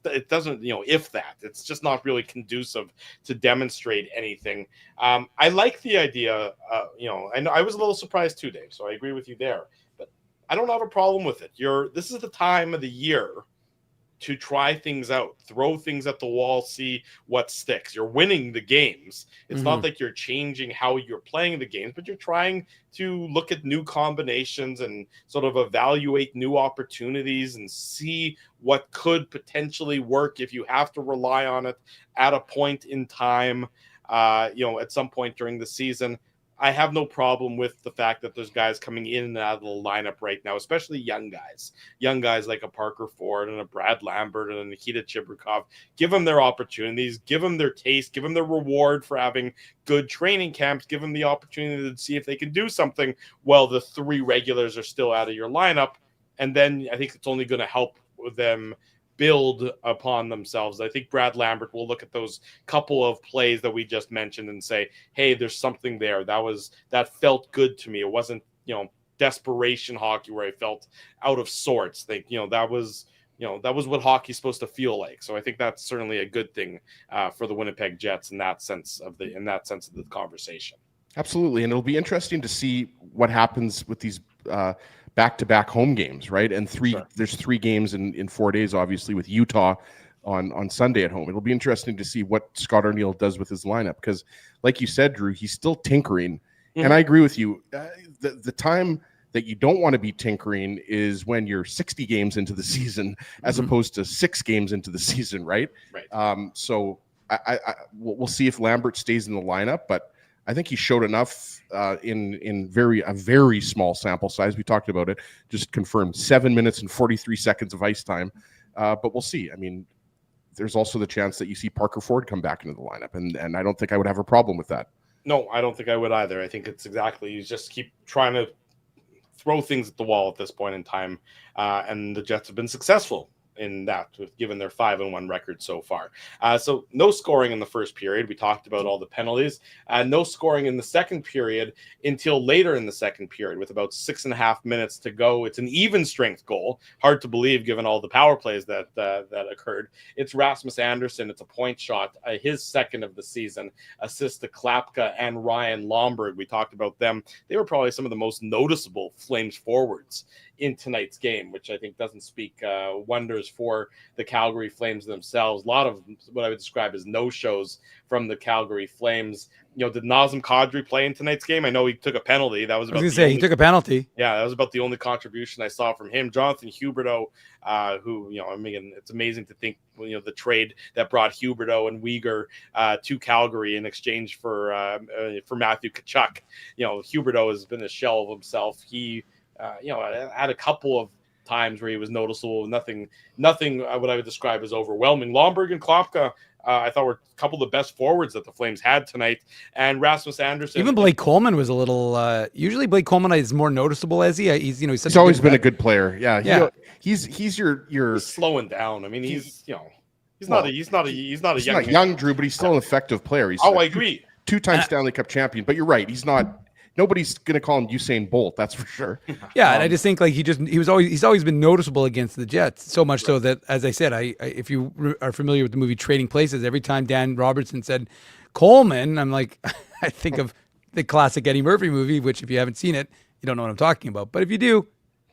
[SPEAKER 2] It doesn't, if that, it's just not really conducive to demonstrate anything. I like the idea, and I was a little surprised too, Dave, so I agree with you there, but I don't have a problem with it. This is the time of the year to try things out, throw things at the wall, see what sticks. You're winning the games. It's not like you're changing how you're playing the games, but you're trying to look at new combinations and sort of evaluate new opportunities and see what could potentially work if you have to rely on it at a point in time, at some point during the season. I have no problem with the fact that there's guys coming in and out of the lineup right now, especially young guys like a Parker Ford and a Brad Lambert and a Nikita Chibrikov. Give them their opportunities, give them their taste, give them their reward for having good training camps, give them the opportunity to see if they can do something while the 3 regulars are still out of your lineup. And then I think it's only going to help them build upon themselves. I think Brad Lambert will look at those couple of plays that we just mentioned and say, hey, there's something there. That felt good to me. It wasn't, desperation hockey where I felt out of sorts. That was what hockey's supposed to feel like. So I think that's certainly a good thing for the Winnipeg Jets in that sense of the conversation.
[SPEAKER 4] Absolutely. And it'll be interesting to see what happens with these back-to-back home games, right? And there's 3 games in 4 days, obviously, with Utah on Sunday at home. It'll be interesting to see what Scott Arniel does with his lineup because, like you said, Drew, he's still tinkering. And I agree with you. The time that you don't want to be tinkering is when you're 60 games into the season as opposed to 6 games into the season, right?
[SPEAKER 2] Right.
[SPEAKER 4] So we'll see if Lambert stays in the lineup, but I think he showed enough in a very small sample size. We talked about it, just confirmed 7 minutes and 43 seconds of ice time. But we'll see. I mean, there's also the chance that you see Parker Ford come back into the lineup, and I don't think I would have a problem with that.
[SPEAKER 2] No, I don't think I would either. I think it's exactly, you just keep trying to throw things at the wall at this point in time. And the Jets have been successful in that, given their 5-1 record so far. So no scoring in the first period. We talked about all the penalties. No scoring in the second period until later in the second period, with about 6.5 minutes to go. It's an even strength goal. Hard to believe given all the power plays that occurred. It's Rasmus Andersson. It's a point shot, his second of the season, assist to Klapka and Ryan Lomberg. We talked about them. They were probably some of the most noticeable Flames forwards in tonight's game, which I think doesn't speak wonders for the Calgary Flames themselves. A lot of what I would describe as no-shows from the Calgary Flames. Did Nazem Kadri play in tonight's game? I know he took a penalty. That was about
[SPEAKER 5] he took a penalty.
[SPEAKER 2] Yeah, that was about the only contribution I saw from him. Jonathan Huberdeau, who, it's amazing to think, the trade that brought Huberdeau and Uyghur to Calgary in exchange for Matthew Tkachuk. Huberdeau has been a shell of himself. He had a couple of times where he was noticeable. Nothing what I would describe as overwhelming. Lomberg and Klopka, I thought, were a couple of the best forwards that the Flames had tonight. And Rasmus Andersson.
[SPEAKER 5] Even Blake Coleman was a little. Usually Blake Coleman is more noticeable as he's
[SPEAKER 4] always been a good player. Yeah. He's your.
[SPEAKER 2] He's slowing down. I mean, he's not
[SPEAKER 4] young Drew, but he's still an effective player.
[SPEAKER 2] I agree.
[SPEAKER 4] Two-time Stanley Cup champion, but you're right. He's not. Nobody's going to call him Usain Bolt, that's for sure.
[SPEAKER 5] Yeah, and I just think he's always been noticeable against the Jets, so much so that, as I said, if you are familiar with the movie Trading Places, every time Dan Robertson said Coleman, I'm like, I think of the classic Eddie Murphy movie, which if you haven't seen it, you don't know what I'm talking about. But if you do,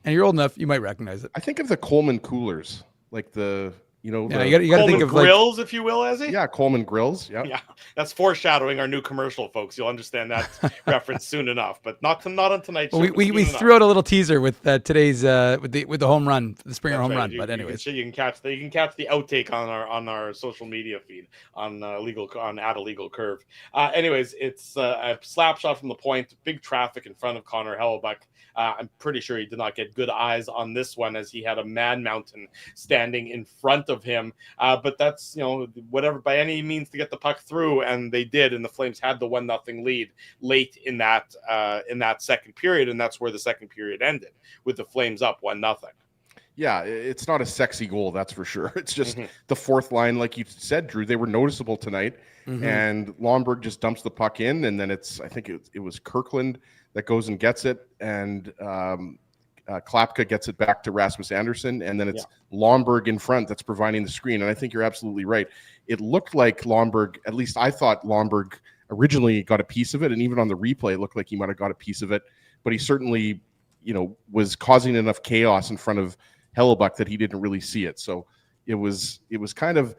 [SPEAKER 5] and you're old enough, you might recognize it.
[SPEAKER 4] I think of the Coleman coolers, like the.
[SPEAKER 5] You got to think of
[SPEAKER 2] grills, if you will, Ezzy.
[SPEAKER 4] Yeah, Coleman grills.
[SPEAKER 2] Yeah, that's foreshadowing our new commercial, folks. You'll understand that reference soon enough, but not on tonight's show.
[SPEAKER 5] We threw out a little teaser with today's with the home run, the Springer home run. But anyways,
[SPEAKER 2] you can catch the outtake on our social media feed on @illegal curve. Anyways, it's a slap shot from the point. Big traffic in front of Connor Hellebuck. I'm pretty sure he did not get good eyes on this one, as he had a man mountain standing in front of him. But that's, whatever, by any means to get the puck through, and they did, and the Flames had the 1-0 lead late in that second period, and that's where the second period ended, with the Flames up 1-0.
[SPEAKER 4] Yeah, it's not a sexy goal, that's for sure. It's just the fourth line, like you said, Drew, they were noticeable tonight, and Lomberg just dumps the puck in, and then I think it was Kirkland that goes and gets it, and Klapka gets it back to Rasmus Andersson, and then it's Lomberg in front that's providing the screen. And I think you're absolutely right. It looked like Lomberg, at least I thought Lomberg originally got a piece of it, and even on the replay, it looked like he might have got a piece of it. But he certainly, was causing enough chaos in front of Hellebuck that he didn't really see it. So it was kind of,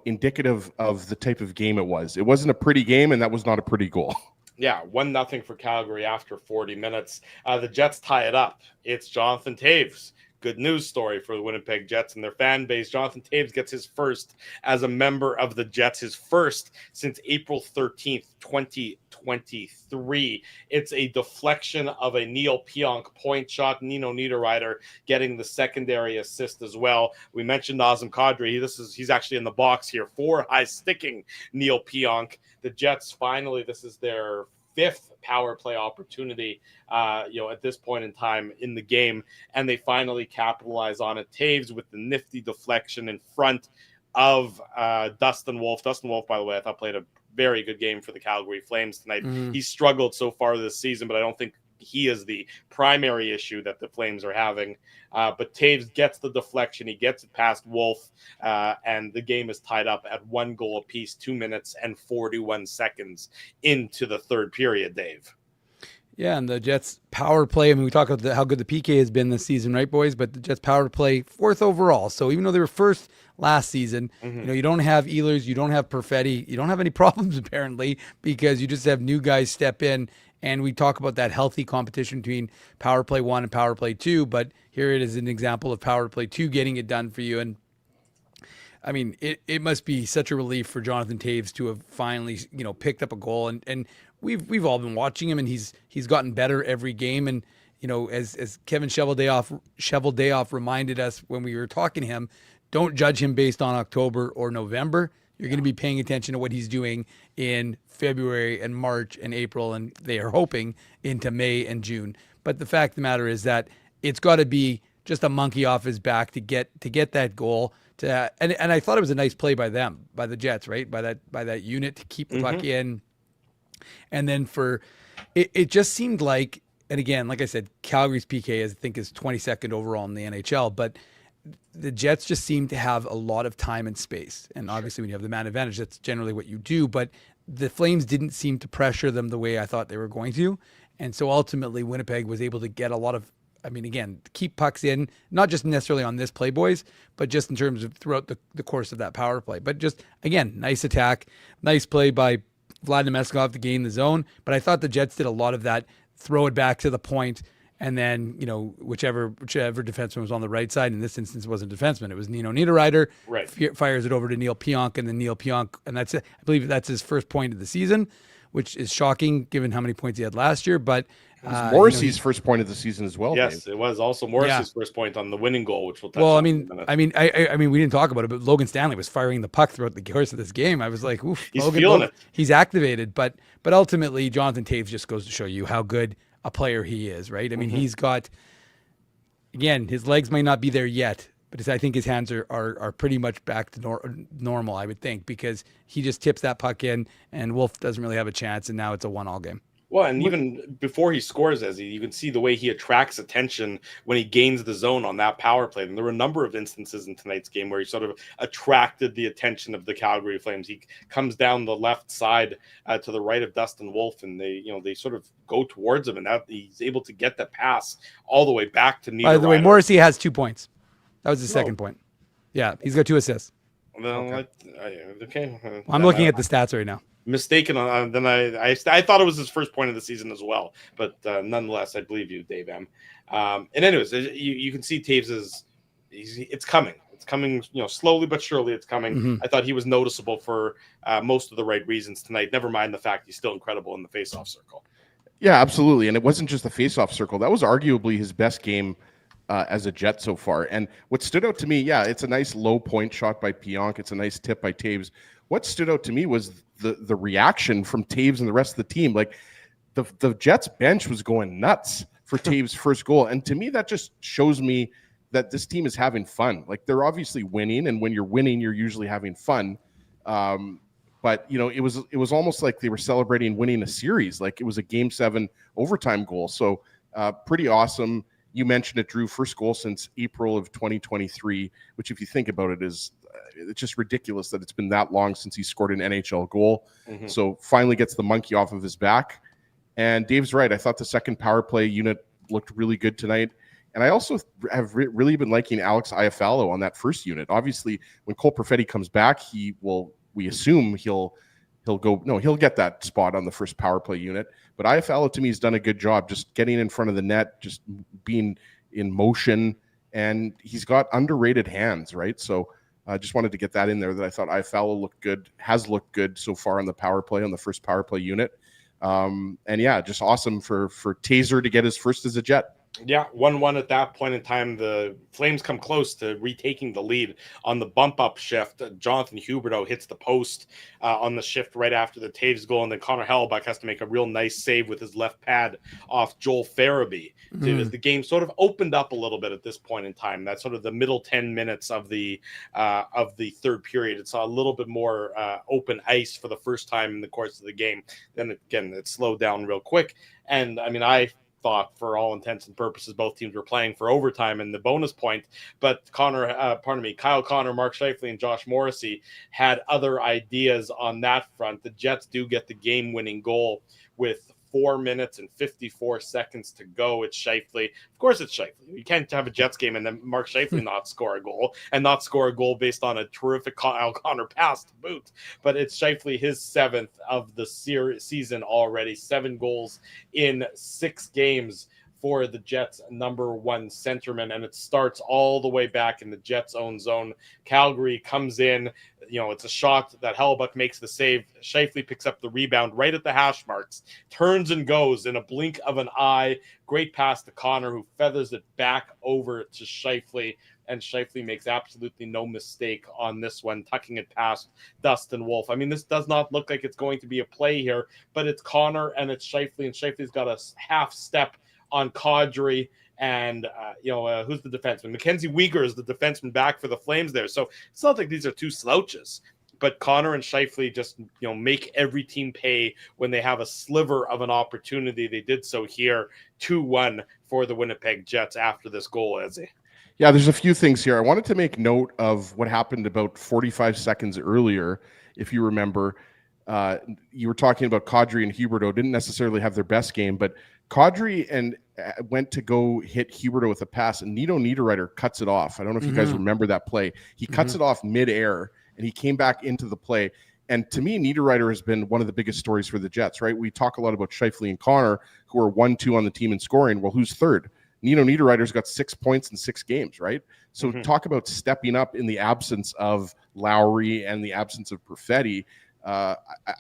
[SPEAKER 4] indicative of the type of game it was. It wasn't a pretty game, and that was not a pretty goal.
[SPEAKER 2] Yeah, 1-0 for Calgary after 40 minutes. The Jets tie it up. It's Jonathan Toews. Good news story for the Winnipeg Jets and their fan base. Jonathan Toews gets his first as a member of the Jets, his first since April 13th, 2023. It's a deflection of a Neil Pionk point shot. Nino Niederreiter getting the secondary assist as well. We mentioned Nazem Kadri. He's actually in the box here for high sticking Neil Pionk. The Jets finally, this is their fifth power play opportunity, at this point in time in the game, and they finally capitalize on it. Toews with the nifty deflection in front of Dustin Wolf. Dustin Wolf, by the way, I thought played a very good game for the Calgary Flames tonight. He's struggled so far this season, but I don't think he is the primary issue that the Flames are having. But Toews gets the deflection. He gets it past Wolf, and the game is tied up at 1 goal apiece, 2 minutes and 41 seconds into the third period, Dave.
[SPEAKER 5] Yeah, and the Jets power play, I mean, we talk about how good the PK has been this season, right, boys? But the Jets power play 4th overall. So even though they were first last season, you don't have Ehlers, you don't have Perfetti, you don't have any problems apparently, because you just have new guys step in. And we talk about that healthy competition between power play 1 and power play 2, but here it is an example of power play 2 getting it done for you. And I mean, it must be such a relief for Jonathan Toews to have finally, picked up a goal. And we've all been watching him, and he's gotten better every game. And as Kevin Cheveldayoff reminded us when we were talking to him, don't judge him based on October or November. You're going to be paying attention to what he's doing in February and March and April, and they are hoping into May and June. But the fact of the matter is that it's got to be just a monkey off his back to get that goal. And I thought it was a nice play by them, by the Jets, right? By that unit to keep the puck in. And then it just seemed like, and again, like I said, Calgary's PK I think is 22nd overall in the NHL, but the Jets just seem to have a lot of time and space. And obviously when you have the man advantage, that's generally what you do, but the Flames didn't seem to pressure them the way I thought they were going to. And so ultimately Winnipeg was able to get a lot of, again, keep pucks in, not just necessarily on this play, boys, but just in terms of throughout the course of that power play. But just, again, nice attack, nice play by Vladimir Meskov to gain the zone. But I thought the Jets did a lot of that, throw it back to the point, and then, whichever defenseman was on the right side, in this instance, it wasn't a defenseman. It was Nino Niederreiter.
[SPEAKER 2] Right.
[SPEAKER 5] Fires it over to Neil Pionk, and then Neil Pionk, and that's it. I believe that's his first point of the season, which is shocking given how many points he had last year. But
[SPEAKER 4] it was Morrissey's first point of the season as well.
[SPEAKER 2] Yes,
[SPEAKER 4] Dave.
[SPEAKER 2] it was also Morrissey's first point on the winning goal, which we'll touch
[SPEAKER 5] well,
[SPEAKER 2] on in a minute.
[SPEAKER 5] we didn't talk about it, but Logan Stanley was firing the puck throughout the course of this game. I was like, oof,
[SPEAKER 2] He's feeling it.
[SPEAKER 5] He's activated, but ultimately, Jonathan Toews just goes to show you how good a player he is, right? He's got, again, his legs may not be there yet, but I think his hands are pretty much back to normal, I would think, because he just tips that puck in, and Wolf doesn't really have a chance, and now it's a 1-1 game.
[SPEAKER 2] Well, and even before he scores, you can see the way he attracts attention when he gains the zone on that power play. And there were a number of instances in tonight's game where he sort of attracted the attention of the Calgary Flames. He comes down the left side to the right of Dustin Wolf, and they sort of go towards him, and that he's able to get the pass all the way back to Niederreiter.
[SPEAKER 5] By the way, Morrissey has 2 points. That was his second point. Yeah, he's got 2 assists.
[SPEAKER 2] Well, okay.
[SPEAKER 5] I'm looking at the stats right now.
[SPEAKER 2] Mistaken on then I thought it was his first point of the season as well, but nonetheless I believe you, Dave M. And anyways, you can see Toews it's coming slowly but surely it's coming. I thought he was noticeable for most of the right reasons tonight, never mind the fact he's still incredible in the faceoff circle.
[SPEAKER 4] Yeah, absolutely. And it wasn't just the faceoff circle, that was arguably his best game as a Jet so far. And what stood out to me, it's a nice low point shot by Pionk, it's a nice tip by Toews. What stood out to me was the reaction from Toews and the rest of the team. Like the Jets bench was going nuts for Toews' first goal. And to me, that just shows me that this team is having fun. Like they're obviously winning, and when you're winning, you're usually having fun. But it was almost like they were celebrating winning a series. Like it was a Game 7 overtime goal. So pretty awesome. You mentioned it, Drew, first goal since April of 2023, which if you think about it is it's just ridiculous that it's been that long since he scored an NHL goal. So finally gets the monkey off of his back. And Dave's right. I thought the second power play unit looked really good tonight. And I also have really been liking Alex Iafallo on that first unit. Obviously, when Cole Perfetti comes back, we assume he'll get that spot on the first power play unit. But Iafallo, to me, has done a good job just getting in front of the net, just being in motion. And he's got underrated hands, right? So I just wanted to get that in there, that I thought Iafallo has looked good so far on the power play, on the first power play unit. And just awesome for Taser to get his first as a Jet.
[SPEAKER 2] Yeah, 1-1 at that point in time. The Flames come close to retaking the lead on the bump-up shift. Jonathan Huberdeau hits the post on the shift right after the Toews goal, and then Connor Hellebuyck has to make a real nice save with his left pad off Joel Farabee. As the game sort of opened up a little bit at this point in time. That's sort of the middle 10 minutes of the third period. It saw a little bit more open ice for the first time in the course of the game. Then again, it slowed down real quick. And I thought for all intents and purposes both teams were playing for overtime and the bonus point, but Kyle Connor, Mark Scheifele, and Josh Morrissey had other ideas on that front. The Jets do get the game-winning goal with 4 minutes and 54 seconds to go. It's Scheifele. Of course it's Scheifele. You can't have a Jets game and then Mark Scheifele not score a goal, and not score a goal based on a terrific Kyle Connor pass to boot. But it's Scheifele, his 7th of the season already. 7 goals in 6 games for the Jets' number 1 centerman, and it starts all the way back in the Jets' own zone. Calgary comes in, it's a shot that Hellebuyck makes the save. Scheifele picks up the rebound right at the hash marks, turns and goes in a blink of an eye. Great pass to Connor, who feathers it back over to Scheifele, and Scheifele makes absolutely no mistake on this one, tucking it past Dustin Wolf. This does not look like it's going to be a play here, but it's Connor and it's Scheifele, and Scheifele's got a half step on Kadri. And, who's the defenseman? Mackenzie Weegar is the defenseman back for the Flames there. So it's not like these are two slouches. But Connor and Scheifele just, make every team pay when they have a sliver of an opportunity. They did so here, 2-1 for the Winnipeg Jets after this goal, Ezzy.
[SPEAKER 4] Yeah, there's a few things here. I wanted to make note of what happened about 45 seconds earlier. If you remember, you were talking about Kadri and Huberdeau didn't necessarily have their best game, but Kadri went to go hit Huberdeau with a pass, and Nino Niederreiter cuts it off. I don't know if you guys remember that play. He cuts it off midair, and he came back into the play. And to me, Niederreiter has been one of the biggest stories for the Jets, right? We talk a lot about Scheifele and Connor, who are 1-2 on the team in scoring. Well, who's third? Nino Niederreiter's got 6 points in 6 games, right? So talk about stepping up in the absence of Lowry and the absence of Perfetti. I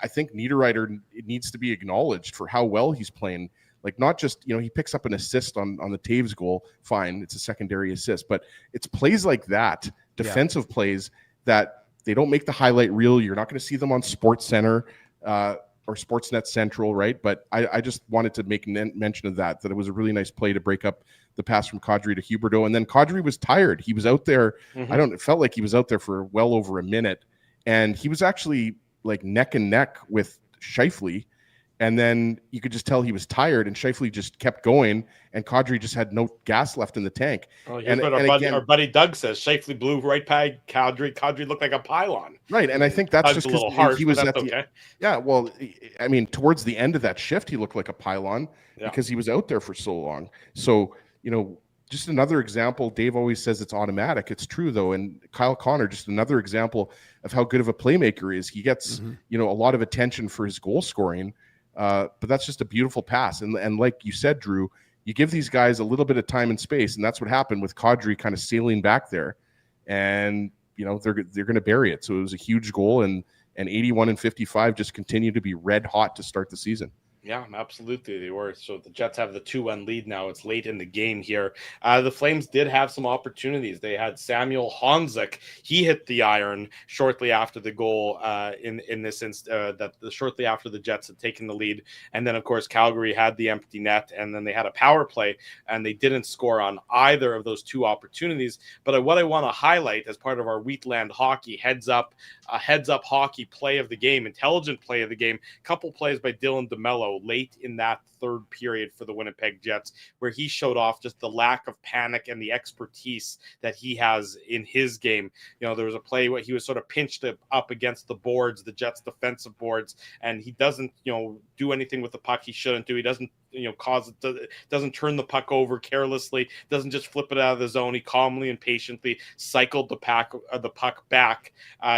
[SPEAKER 4] think Niederreiter needs to be acknowledged for how well he's playing. Like, not just, he picks up an assist on the Taves goal. Fine, it's a secondary assist. But it's plays like that, defensive plays, that they don't make the highlight reel. You're not going to see them on SportsCenter or Sportsnet Central, right? But I just wanted to make mention of that it was a really nice play to break up the pass from Kadri to Huberdeau. And then Kadri was tired. He was out there. It felt like he was out there for well over a minute. And he was actually like neck and neck with Scheifele. And then you could just tell he was tired, and Scheifele just kept going, and Kadri just had no gas left in the tank.
[SPEAKER 2] Oh, here's what our buddy Doug says. Scheifele blew right by Kadri. Kadri looked like a pylon.
[SPEAKER 4] Right, and I think that's
[SPEAKER 2] Doug's
[SPEAKER 4] just
[SPEAKER 2] because
[SPEAKER 4] he was at the okay. Yeah, well, I mean, towards the end of that shift, he looked like a pylon because he was out there for so long. So, just another example. Dave always says it's automatic. It's true, though. And Kyle Connor, just another example of how good of a playmaker he is. He gets, a lot of attention for his goal scoring. But that's just a beautiful pass. And like you said, Drew, you give these guys a little bit of time and space, and that's what happened with Kadri kind of sailing back there. And, they're going to bury it. So it was a huge goal, and 81 and 55 just continue to be red hot to start the season.
[SPEAKER 2] Yeah, absolutely. They were. So the Jets have the 2-1 lead now. It's late in the game here. The Flames did have some opportunities. They had Samuel Honzek. He hit the iron shortly after the goal shortly after the Jets had taken the lead. And then, of course, Calgary had the empty net, and then they had a power play, and they didn't score on either of those two opportunities. But what I want to highlight as part of our Wheatland Hockey heads up hockey play of the game, intelligent play of the game, couple plays by Dylan DeMello late in that third period for the Winnipeg Jets, where he showed off just the lack of panic and the expertise that he has in his game. There was a play where he was sort of pinched up against the boards, the Jets defensive boards, and he doesn't, do anything with the puck he shouldn't do. He doesn't, doesn't turn the puck over carelessly, doesn't just flip it out of the zone. He calmly and patiently cycled the puck back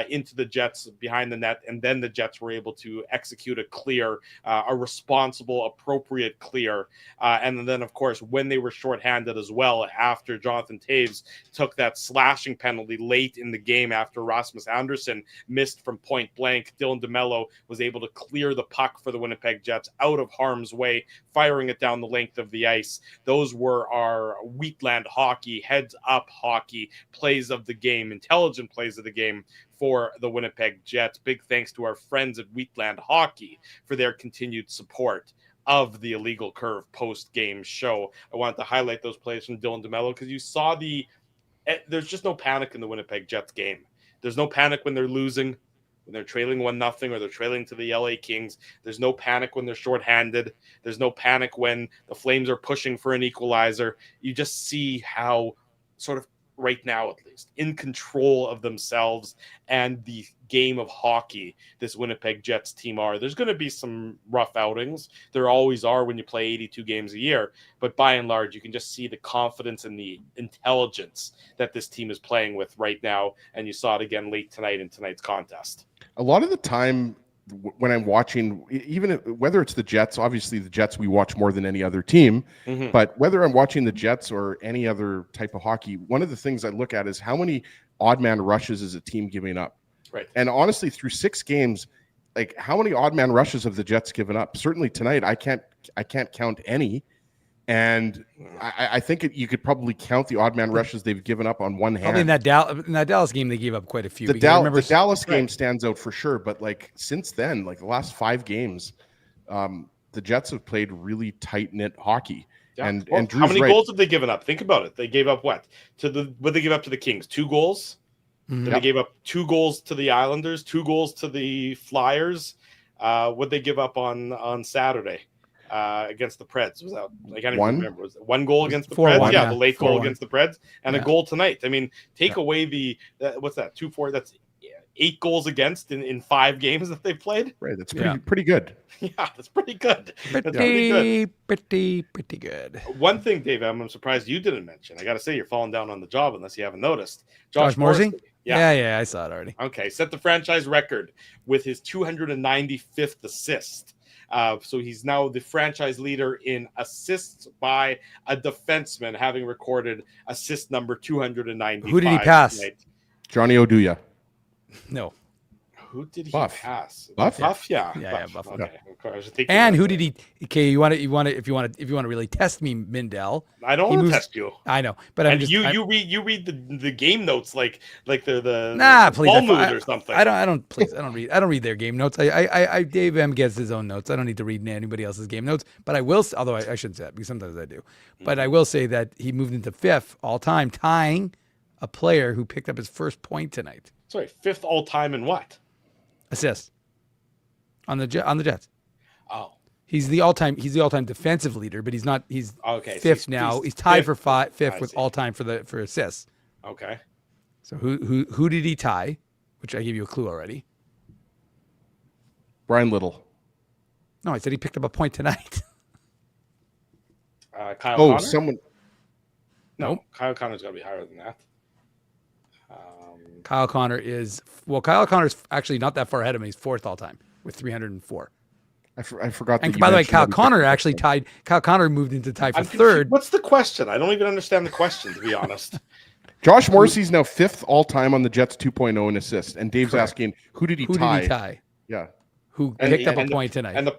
[SPEAKER 2] into the Jets behind the net, and then the Jets were able to execute a clear, a responsible, appropriate clear. And then, of course, when they were shorthanded as well, after Jonathan Taves took that slashing penalty late in the game after Rasmus Andersson missed from point blank, Dylan DeMello was able to clear the puck for the Winnipeg Jets out of harm's way, firing it down the length of the ice. Those were our Wheatland Hockey, heads up hockey plays of the game, intelligent plays of the game for the Winnipeg Jets. Big thanks to our friends at Wheatland Hockey for their continued support of the Illegal Curve post-game show. I wanted to highlight those plays from Dylan DeMello because you saw there's just no panic in the Winnipeg Jets game. There's no panic when they're losing, when they're trailing 1-0 or they're trailing to the LA Kings. There's no panic when they're shorthanded. There's no panic when the Flames are pushing for an equalizer. You just see how sort of right now, at least, in control of themselves and the game of hockey this Winnipeg Jets team are. There's going to be some rough outings. There always are when you play 82 games a year. But by and large, you can just see the confidence and the intelligence that this team is playing with right now. And you saw it again late tonight in tonight's contest.
[SPEAKER 4] A lot of the time when I'm watching, even whether it's the Jets, obviously the Jets we watch more than any other team, but whether I'm watching the Jets or any other type of hockey, one of the things I look at is how many odd man rushes is a team giving up.
[SPEAKER 2] Right.
[SPEAKER 4] And honestly, through 6 games, like how many odd man rushes have the Jets given up? Certainly tonight, I can't count any. And I think you could probably count the odd man rushes they've given up on one hand.
[SPEAKER 5] Probably in that Dallas game, they gave up quite a few.
[SPEAKER 4] The Dallas game stands out for sure. But like since then, like the last 5 games, the Jets have played really tight-knit hockey.
[SPEAKER 2] Yeah.
[SPEAKER 4] And
[SPEAKER 2] Well,
[SPEAKER 4] and
[SPEAKER 2] how
[SPEAKER 4] Drew's
[SPEAKER 2] many
[SPEAKER 4] right.
[SPEAKER 2] goals have they given up? Think about it. They gave up what they give up to the Kings? 2 goals.
[SPEAKER 5] Mhm.
[SPEAKER 2] Then they gave up 2 goals to the Islanders, 2 goals to the Flyers. What they give up on Saturday against the Preds? Was that I can't even
[SPEAKER 4] One?
[SPEAKER 2] remember. Was it 1 goal against the
[SPEAKER 5] 4-1,
[SPEAKER 2] Preds? Yeah,
[SPEAKER 5] yeah.
[SPEAKER 2] the late goal
[SPEAKER 5] 4-1.
[SPEAKER 2] against the Preds, and a
[SPEAKER 5] Yeah.
[SPEAKER 2] goal tonight. I mean, take away what's that? 2-4. That's 8 goals against in 5 games that they've played.
[SPEAKER 4] Right. That's
[SPEAKER 5] Yeah.
[SPEAKER 4] pretty good.
[SPEAKER 2] Yeah, that's pretty good. That's pretty good.
[SPEAKER 5] Pretty good.
[SPEAKER 2] One thing, Dave, I'm surprised you didn't mention. I got to say, you're falling down on the job unless you haven't noticed.
[SPEAKER 5] Josh Morrissey?
[SPEAKER 2] Yeah.
[SPEAKER 5] Yeah, I saw it already.
[SPEAKER 2] Okay. Set the franchise record with his 295th assist. So he's now the franchise leader in assists by a defenseman, having recorded assist number 295.
[SPEAKER 5] Who did he pass?
[SPEAKER 2] tonight.
[SPEAKER 4] Johnny Oduya.
[SPEAKER 5] No.
[SPEAKER 2] Who did he
[SPEAKER 4] Buff.
[SPEAKER 2] pass?
[SPEAKER 4] Buff?
[SPEAKER 2] Buff, yeah.
[SPEAKER 5] Yeah, Buff.
[SPEAKER 2] Okay. Of course, I was thinking
[SPEAKER 5] And
[SPEAKER 2] about
[SPEAKER 5] who
[SPEAKER 2] that.
[SPEAKER 5] did he? Okay, you want to if you want to really test me, Mindell.
[SPEAKER 2] I don't
[SPEAKER 5] he
[SPEAKER 2] want to
[SPEAKER 5] moves-
[SPEAKER 2] test you.
[SPEAKER 5] I know, but I'm
[SPEAKER 2] And
[SPEAKER 5] just
[SPEAKER 2] you read the game notes like they're the
[SPEAKER 5] nah,
[SPEAKER 2] the
[SPEAKER 5] please.
[SPEAKER 2] ball moves or something.
[SPEAKER 5] I don't read their game notes. I Dave M gets his own notes. I don't need to read anybody else's game notes. But I will, although I shouldn't say that because sometimes I do. But I will say that he moved into 5th all time, tying a player who picked up his first point tonight.
[SPEAKER 2] Sorry, 5th all time in what?
[SPEAKER 5] Assist on the Jets.
[SPEAKER 2] Oh,
[SPEAKER 5] He's the all-time defensive leader, but he's not. He's
[SPEAKER 2] okay. so
[SPEAKER 5] 5th now. He's tied for 5th
[SPEAKER 2] I
[SPEAKER 5] with
[SPEAKER 2] see.
[SPEAKER 5] all-time for assists.
[SPEAKER 2] Okay.
[SPEAKER 5] So who did he tie? Which I gave you a clue already.
[SPEAKER 4] Brian Little.
[SPEAKER 5] No, I said he picked up a point tonight.
[SPEAKER 2] Kyle
[SPEAKER 4] Oh,
[SPEAKER 2] Connor?
[SPEAKER 4] someone.
[SPEAKER 2] No, Kyle Connor's got to be higher than that.
[SPEAKER 5] Kyle Connor's actually not that far ahead of him. He's 4th all-time with 304.
[SPEAKER 4] I forgot. That
[SPEAKER 5] And
[SPEAKER 4] you
[SPEAKER 5] by the way,
[SPEAKER 4] mentioned
[SPEAKER 5] Kyle
[SPEAKER 4] that he
[SPEAKER 5] Connor
[SPEAKER 4] picked up
[SPEAKER 5] actually
[SPEAKER 4] some-
[SPEAKER 5] tied. Kyle Connor moved into tie for
[SPEAKER 2] I'm
[SPEAKER 5] 3rd.
[SPEAKER 2] What's the question? I don't even understand the question, to be honest.
[SPEAKER 4] Josh Morrissey's now 5th all time on the Jets 2.0 in assists, and Dave's asking who did he
[SPEAKER 5] Who
[SPEAKER 4] tie?
[SPEAKER 5] did he tie?
[SPEAKER 4] Yeah.
[SPEAKER 5] Who
[SPEAKER 2] And-
[SPEAKER 5] picked up a
[SPEAKER 2] and the-
[SPEAKER 5] point tonight?
[SPEAKER 2] And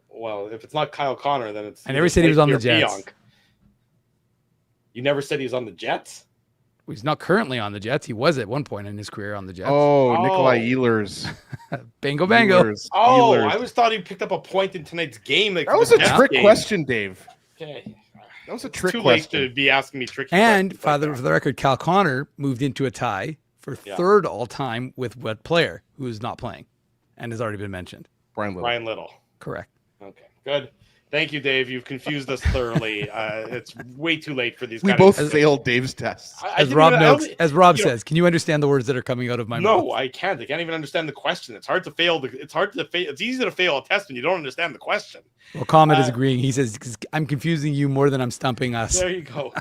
[SPEAKER 2] well, if it's not Kyle Connor, then it's.
[SPEAKER 5] I never said he was on the
[SPEAKER 2] Pierre
[SPEAKER 5] Jets.
[SPEAKER 2] Pionk. You never said he was on the Jets?
[SPEAKER 5] He's not currently on the Jets. He was at one point in his career on the Jets.
[SPEAKER 4] Oh,
[SPEAKER 2] Oh.
[SPEAKER 4] Nikolai Ehlers.
[SPEAKER 5] Bango, bango.
[SPEAKER 4] Ehlers.
[SPEAKER 2] Oh,
[SPEAKER 4] Ehlers.
[SPEAKER 2] I always thought he picked up a point in tonight's game. Like
[SPEAKER 4] That
[SPEAKER 2] for
[SPEAKER 4] was
[SPEAKER 2] the
[SPEAKER 4] a
[SPEAKER 2] Jets
[SPEAKER 4] trick
[SPEAKER 2] game.
[SPEAKER 4] question, Dave.
[SPEAKER 2] Okay.
[SPEAKER 4] That was a
[SPEAKER 2] It's
[SPEAKER 4] trick
[SPEAKER 2] too
[SPEAKER 4] question.
[SPEAKER 2] late to be asking me tricky
[SPEAKER 5] And
[SPEAKER 2] questions like
[SPEAKER 5] for
[SPEAKER 2] that.
[SPEAKER 5] the record, Cal Connor moved into a tie for
[SPEAKER 2] Yeah.
[SPEAKER 5] 3rd all time with what player who is not playing and has already been mentioned.
[SPEAKER 4] Brian Little.
[SPEAKER 2] Ryan Little.
[SPEAKER 5] Correct.
[SPEAKER 2] Okay, good. Thank you, Dave. You've confused us thoroughly. It's way too late for these.
[SPEAKER 4] We
[SPEAKER 2] kind
[SPEAKER 4] both
[SPEAKER 2] of
[SPEAKER 4] failed Dave's tests.
[SPEAKER 5] As Rob says, can you understand the words that are coming out of my mouth?
[SPEAKER 2] No, I can't. I can't even understand the question. It's hard to fail. It's easy to fail a test when you don't understand the question.
[SPEAKER 5] Well, Comet is agreeing. He says, I'm confusing you more than I'm stumping us.
[SPEAKER 2] There you go.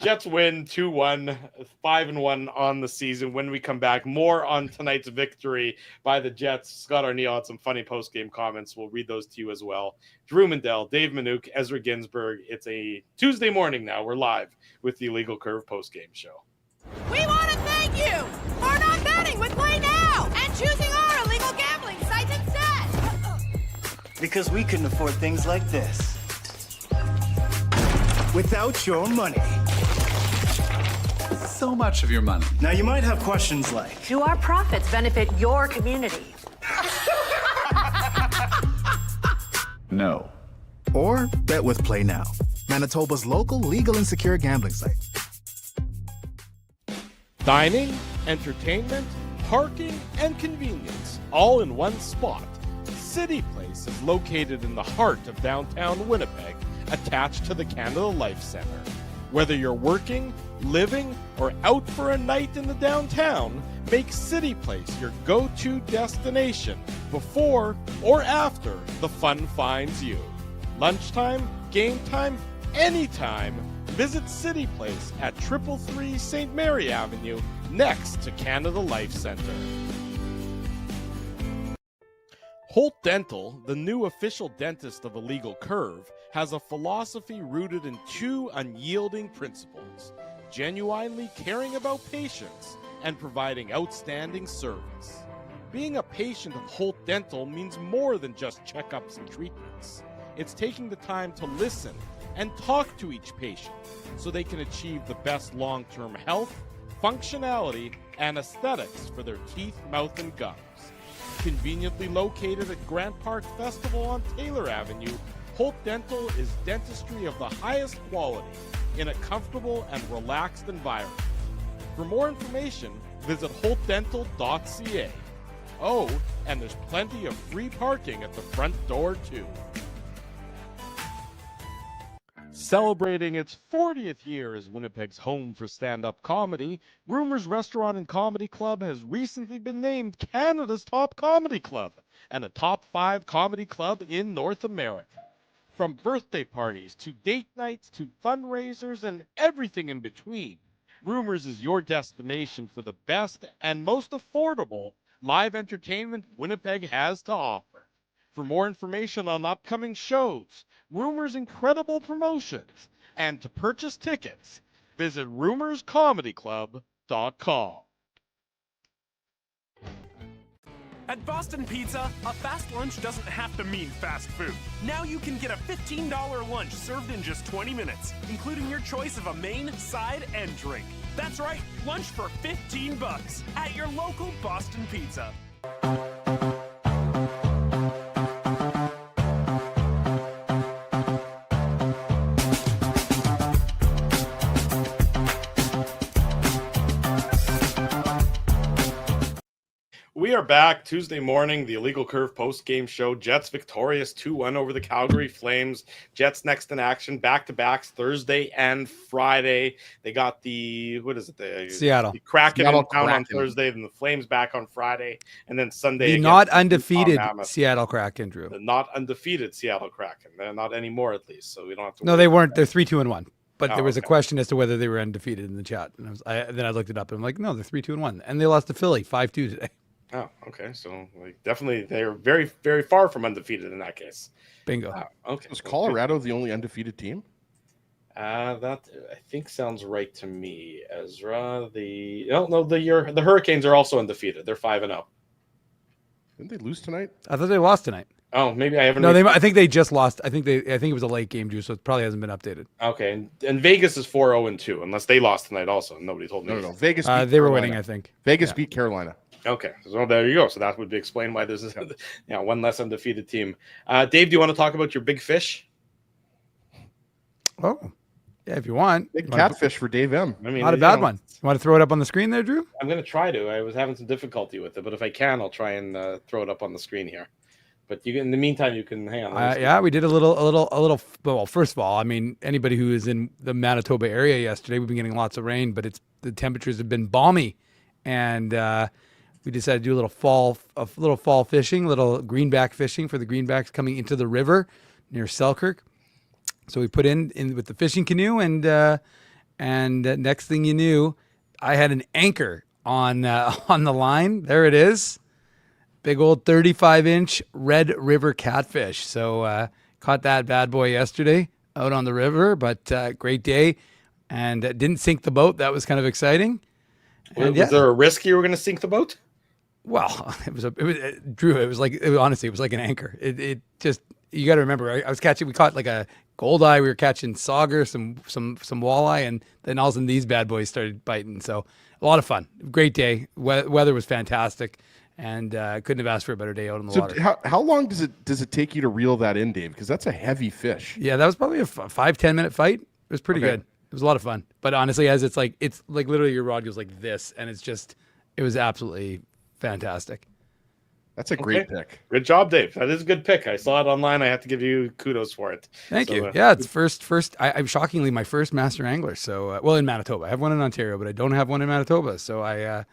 [SPEAKER 2] Jets win 2-1, 5-1 on the season. When we come back, more on tonight's victory by the Jets. Scott Arneal had some funny post-game comments. We'll read those to you as well. Drew Mandel, Dave Minuk, Ezra Ginsburg. It's a Tuesday morning now. We're live with the Illegal Curve post-game show.
[SPEAKER 7] We want to thank you for not betting with Play Now and choosing our illegal gambling site instead.
[SPEAKER 8] Because we couldn't afford things like this without your money.
[SPEAKER 9] So much of your money.
[SPEAKER 8] Now, you might have questions like,
[SPEAKER 10] Do our profits benefit your community?
[SPEAKER 9] No.
[SPEAKER 8] or bet with Play Now, Manitoba's local legal and secure gambling site.
[SPEAKER 2] Dining, entertainment, parking, and convenience, all in one spot. City Place is located in the heart of downtown Winnipeg, attached to the Canada Life Centre. Whether you're working, living, or out for a night in the downtown, make City Place your go-to destination before or after the fun finds you. Lunchtime, game time, anytime, visit City Place at 333 St. Mary Avenue, next to Canada Life Centre. Holt Dental, the new official dentist of Illegal Curve, has a philosophy rooted in 2 unyielding principles: genuinely caring about patients and providing outstanding service. Being a patient of Holt Dental means more than just checkups and treatments. It's taking the time to listen and talk to each patient so they can achieve the best long-term health, functionality, and aesthetics for their teeth, mouth, and gums. Conveniently located at Grant Park Festival on Taylor Avenue, Holt Dental is dentistry of the highest quality in a comfortable and relaxed environment. For more information, visit holtdental.ca. Oh, and there's plenty of free parking at the front door, too. Celebrating its 40th year as Winnipeg's home for stand-up comedy, Rumors Restaurant and Comedy Club has recently been named Canada's top comedy club and a top 5 comedy club in North America. From birthday parties to date nights to fundraisers and everything in between, Rumors is your destination for the best and most affordable live entertainment Winnipeg has to offer. For more information on upcoming shows, Rumors' incredible promotions, and to purchase tickets, visit rumorscomedyclub.com.
[SPEAKER 11] At Boston Pizza, a fast lunch doesn't have to mean fast food. Now you can get a $15 lunch served in just 20 minutes, including your choice of a main, side, and drink. That's right, lunch for $15 at your local Boston Pizza.
[SPEAKER 2] We are back Tuesday morning, the Illegal Curve post-game show. Jets victorious 2-1 over the Calgary Flames. Jets next in action, back-to-backs Thursday and Friday. They got the
[SPEAKER 5] Seattle.
[SPEAKER 2] The Kraken
[SPEAKER 4] Seattle
[SPEAKER 2] in town on
[SPEAKER 4] Kraken.
[SPEAKER 2] Thursday, then the Flames back on Friday, and then Sunday.
[SPEAKER 5] The
[SPEAKER 2] against
[SPEAKER 5] not
[SPEAKER 2] the
[SPEAKER 5] undefeated
[SPEAKER 2] Utah Mammoth.
[SPEAKER 5] Seattle Kraken, Drew.
[SPEAKER 2] The not undefeated Seattle Kraken. They're not anymore, at least, so we don't have to.
[SPEAKER 5] No, they weren't. They're 3-2-1. But there was a
[SPEAKER 2] okay.
[SPEAKER 5] question as to whether they were undefeated in the chat, and then I looked it up, and I'm like, no, they're 3-2-1, and they lost to Philly 5-2 today.
[SPEAKER 2] Oh, okay. So definitely they're very, very far from undefeated in that case.
[SPEAKER 5] Bingo.
[SPEAKER 2] Okay.
[SPEAKER 4] Was Colorado the only undefeated team?
[SPEAKER 2] That I think sounds right to me, Ezra. The Hurricanes are also undefeated. They're 5-0.
[SPEAKER 4] Didn't they lose tonight?
[SPEAKER 5] I thought they lost tonight.
[SPEAKER 2] Oh, maybe I haven't.
[SPEAKER 5] No, I think they just lost. I think it was a late game, Drew, so it probably hasn't been updated.
[SPEAKER 2] Okay, and Vegas is 4-0-2, unless they lost tonight also. Nobody told me.
[SPEAKER 4] No. Vegas. Beat
[SPEAKER 5] They were
[SPEAKER 4] Carolina.
[SPEAKER 5] winning, I think.
[SPEAKER 4] Vegas beat Carolina.
[SPEAKER 2] Okay, so there you go. So that would explain why there's one less undefeated team. Dave, do you want to talk about your big fish?
[SPEAKER 5] Oh, yeah, if you want.
[SPEAKER 4] Big catfish for Dave M.
[SPEAKER 2] I mean,
[SPEAKER 5] Not a bad one. You want to throw it up on the screen there, Drew?
[SPEAKER 2] I'm going to try to. I was having some difficulty with it, but if I can, I'll try and throw it up on the screen here. But in the meantime, you can hang on.
[SPEAKER 5] Yeah, we did a little. Well, first of all, I mean, anybody who is in the Manitoba area yesterday, we've been getting lots of rain, but the temperatures have been balmy, and we decided to do a little fall fishing, little greenback fishing for the greenbacks coming into the river near Selkirk. So we put in with the fishing canoe, and next thing you knew, I had an anchor on the line. There it is. Big old 35-inch Red River catfish. So caught that bad boy yesterday out on the river, but great day. And didn't sink the boat. That was kind of exciting. And,
[SPEAKER 2] was there a risk you were going to sink the boat?
[SPEAKER 5] Well, Drew, it was like an anchor. It just, you got to remember, we caught like a goldeye. We were catching sauger, some walleye, and then all of a sudden these bad boys started biting. So a lot of fun. Great day. Weather was fantastic. And couldn't have asked for a better day out in the water.
[SPEAKER 4] How long does it take you to reel that in, Dave? Because that's a heavy fish.
[SPEAKER 5] Yeah, that was probably a 5-10 minute fight. It was pretty good. It was a lot of fun. But honestly, it's like literally your rod goes like this, and it was absolutely fantastic.
[SPEAKER 4] That's a great pick.
[SPEAKER 2] Good job, Dave. That is a good pick. I saw it online. I have to give you kudos for it.
[SPEAKER 5] Thank you. Yeah, it's first. I'm shockingly my first master angler. So in Manitoba, I have one in Ontario, but I don't have one in Manitoba. So I.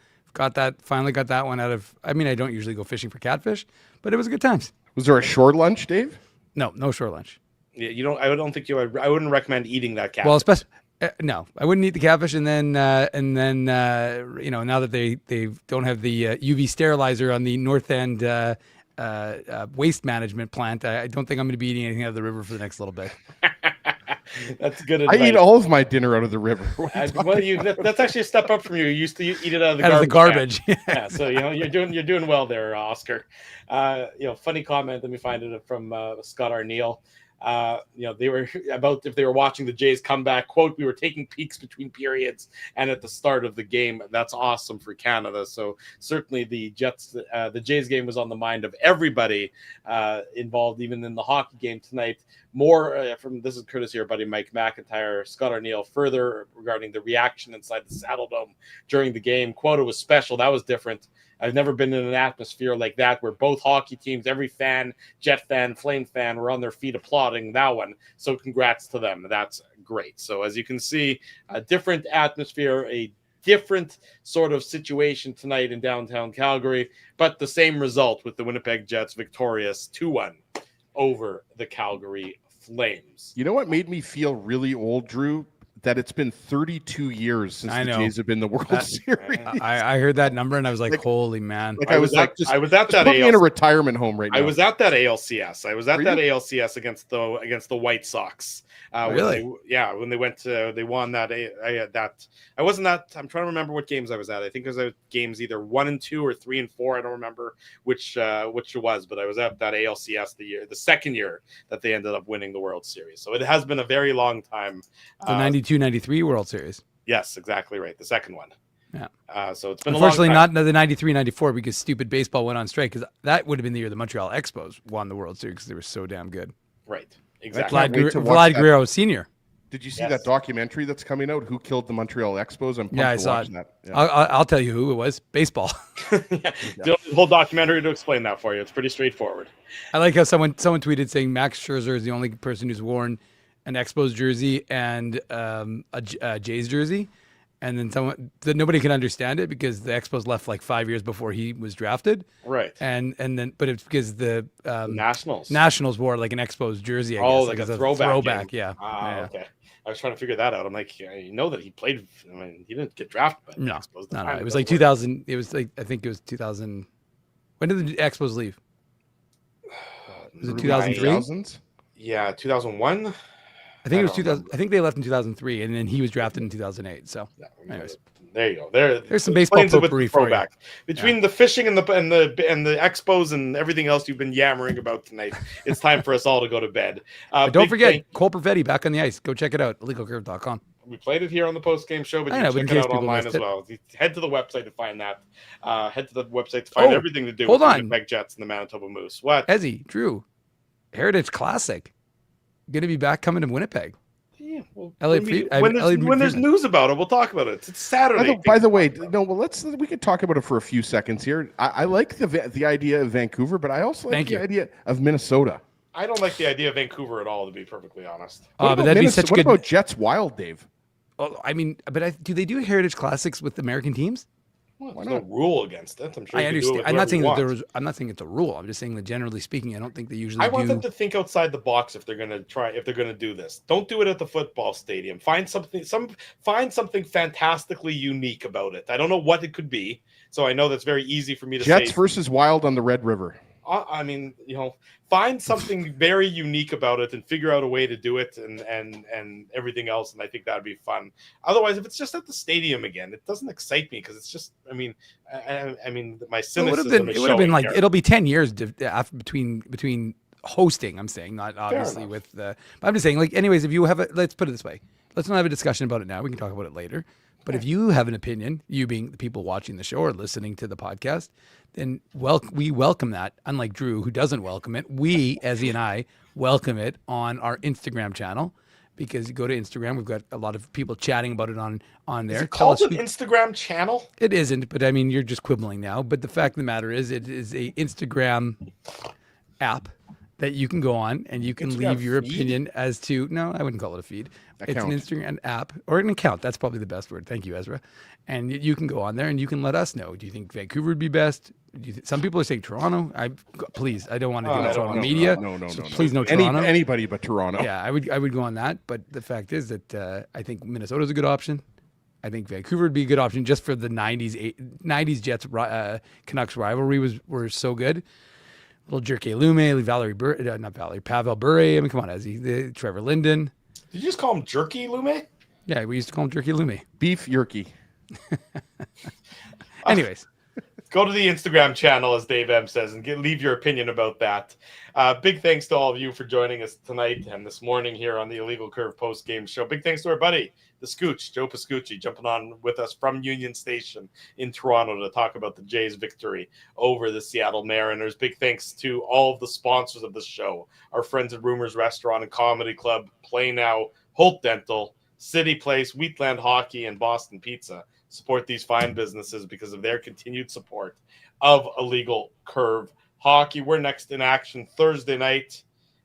[SPEAKER 5] Finally got that one out of, I mean, I don't usually go fishing for catfish, but it was a good times.
[SPEAKER 4] Was there a shore lunch, Dave?
[SPEAKER 5] No shore lunch.
[SPEAKER 2] Yeah, I don't think I wouldn't recommend eating that catfish.
[SPEAKER 5] Well, especially, no, I wouldn't eat the catfish. And then now that they don't have the UV sterilizer on the North End waste management plant, I don't think I'm going to be eating anything out of the river for the next little bit.
[SPEAKER 2] That's good advice.
[SPEAKER 4] I eat all of my dinner out of the river.
[SPEAKER 2] That's actually a step up from you. You used to eat it out of the
[SPEAKER 5] garbage.
[SPEAKER 2] Out of the garbage. Yeah, so you're doing well there, Oscar. Funny comment. Let me find it from Scott Arneal. They were about if they were watching the Jays come back. Quote: "We were taking peeks between periods and at the start of the game. That's awesome for Canada." So certainly the Jays game was on the mind of everybody involved, even in the hockey game tonight. More from this is courtesy of our buddy Mike McIntyre, Scott O'Neill, further regarding the reaction inside the Saddle Dome during the game. Quote, it was special. That was different. I've never been in an atmosphere like that where both hockey teams, every fan, Jet fan, Flame fan, were on their feet applauding that one. So congrats to them. That's great. So as you can see, a different atmosphere, a different sort of situation tonight in downtown Calgary, but the same result with the Winnipeg Jets victorious 2-1 over the Calgary Flames.
[SPEAKER 4] You know what made me feel really old, Drew? That it's been 32 years since the Jays have been the World Series.
[SPEAKER 5] I heard that number and I was like, holy man.
[SPEAKER 4] I was at that in a retirement home right now.
[SPEAKER 2] I was at that ALCS. ALCS against the White Sox.
[SPEAKER 5] Really?
[SPEAKER 2] When they won that. I wasn't that. I'm trying to remember what games I was at. I think it was at games either 1 and 2 or 3 and 4. I don't remember which it was, but I was at that ALCS the second year that they ended up winning the World Series. So it has been a very long time.
[SPEAKER 5] The 92-93 World Series.
[SPEAKER 2] Yes, exactly right. The second one.
[SPEAKER 5] Yeah.
[SPEAKER 2] So it's been
[SPEAKER 5] unfortunately
[SPEAKER 2] a long time.
[SPEAKER 5] not the 93-94 because stupid baseball went on strike, because that would have been the year the Montreal Expos won the World Series because they were so damn good.
[SPEAKER 2] Right. Exactly.
[SPEAKER 5] Vlad Guerrero Sr.
[SPEAKER 4] Did you see that documentary that's coming out? Who killed the Montreal Expos? I'm pumped
[SPEAKER 5] I
[SPEAKER 4] to
[SPEAKER 5] saw
[SPEAKER 4] watch
[SPEAKER 5] it.
[SPEAKER 4] that. Yeah.
[SPEAKER 5] I'll tell you who it was. Baseball.
[SPEAKER 2] The whole documentary to explain that for you. It's pretty straightforward.
[SPEAKER 5] I like how someone tweeted saying Max Scherzer is the only person who's worn an Expos jersey and a Jays jersey, and then nobody can understand it because the Expos left like 5 years before he was drafted.
[SPEAKER 2] Right.
[SPEAKER 5] And then but it's because the
[SPEAKER 2] Nationals
[SPEAKER 5] wore like an Expos jersey. I
[SPEAKER 2] guess,
[SPEAKER 5] like
[SPEAKER 2] a throwback.
[SPEAKER 5] Yeah.
[SPEAKER 2] Okay. I was trying to figure that out. I'm like, you know that he played. I mean, he didn't get drafted by the Expos.
[SPEAKER 5] No. It was like 2000. It was like, I think it was 2000. When did the Expos leave? Was it 2003?
[SPEAKER 2] Yeah, 2001.
[SPEAKER 5] I think it was 2000. I think they left in 2003, and then he was drafted in 2008. So, anyways,
[SPEAKER 2] there you go.
[SPEAKER 5] There's some baseball potpourri for you.
[SPEAKER 2] Between the fishing and the Expos and everything else you've been yammering about tonight, it's time for us all to go to bed.
[SPEAKER 5] Don't forget Cole Perfetti back on the ice. Go check it out. illegalcurve.com.
[SPEAKER 2] We played it here on the post-game show, but you can check it out online as well. Head to the website to find that. Head to the website to find everything to do with the Winnipeg Jets and the Manitoba Moose. What?
[SPEAKER 5] Ezzy, Drew, Heritage Classic. Going to be back coming to Winnipeg.
[SPEAKER 2] Yeah, well,
[SPEAKER 5] when
[SPEAKER 2] there's news about it, we'll talk about it. It's Saturday.
[SPEAKER 4] By the way, we could talk about it for a few seconds here. I like the idea of Vancouver, but I also like the idea of Minnesota.
[SPEAKER 2] I don't like the idea of Vancouver at all, to be perfectly honest.
[SPEAKER 5] But that'd be such
[SPEAKER 4] what
[SPEAKER 5] good.
[SPEAKER 4] About Jets Wild, Dave?
[SPEAKER 5] Oh, I mean, do they do Heritage Classics with American teams?
[SPEAKER 2] Well, there's no rule against it. I'm sure.
[SPEAKER 5] I understand. I'm not saying I'm not saying it's a rule. I'm just saying that generally speaking, I don't think they usually.
[SPEAKER 2] I want them to think outside the box if they're going to do this. Don't do it at the football stadium. Find something fantastically unique about it. I don't know what it could be, so I know that's very easy for me to say.
[SPEAKER 4] Jets versus Wild on the Red River.
[SPEAKER 2] I mean, find something very unique about it and figure out a way to do it and everything else. And I think that'd be fun. Otherwise, if it's just at the stadium again, it doesn't excite me because it's just, I mean, my cynicism
[SPEAKER 5] it would have been like, it'll be 10 years between hosting. I'm saying, not obviously with the, but I'm just saying, like, anyways, if you have let's put it this way. Let's not have a discussion about it now. We can talk about it later. But if you have an opinion, you being the people watching the show or listening to the podcast, then we welcome that. Unlike Drew, who doesn't welcome it, we, Ezzy and I, welcome it on our Instagram channel, because you go to Instagram, we've got a lot of people chatting about it on there.
[SPEAKER 2] Is it called an Instagram channel?
[SPEAKER 5] It isn't, but I mean, you're just quibbling now. But the fact of the matter is, it is a Instagram app that you can go on and you can leave your opinion as to, no, I wouldn't call it a feed. It's an Instagram app or an account. That's probably the best word. Thank you, Ezra. And you can go on there and you can let us know. Do you think Vancouver would be best? Some people are saying Toronto. Please, I don't want to do Toronto media.
[SPEAKER 4] No.
[SPEAKER 5] Please, no Toronto.
[SPEAKER 4] Anybody but Toronto.
[SPEAKER 5] Yeah, I would go on that. But the fact is that I think Minnesota's a good option. I think Vancouver would be a good option just for the 90s Jets Canucks rivalry were so good. Little Jerky Lume, Pavel Bure. I mean, come on, Ezzy. Trevor Linden.
[SPEAKER 2] Did you just call him Jerky Lume?
[SPEAKER 5] Yeah, we used to call him Jerky Lume.
[SPEAKER 4] Beef Yerky.
[SPEAKER 5] Anyways.
[SPEAKER 2] Go to the Instagram channel, as Dave M says, and leave your opinion about that. Big thanks to all of you for joining us tonight and this morning here on the Illegal Curve post-game show. Big thanks to our buddy, the Scooch, Joe Pascucci, jumping on with us from Union Station in Toronto to talk about the Jays' victory over the Seattle Mariners. Big thanks to all of the sponsors of the show, our friends at Rumors Restaurant and Comedy Club, Play Now, Holt Dental, City Place, Wheatland Hockey, and Boston Pizza. Support these fine businesses because of their continued support of Illegal Curve Hockey. We're next in action Thursday night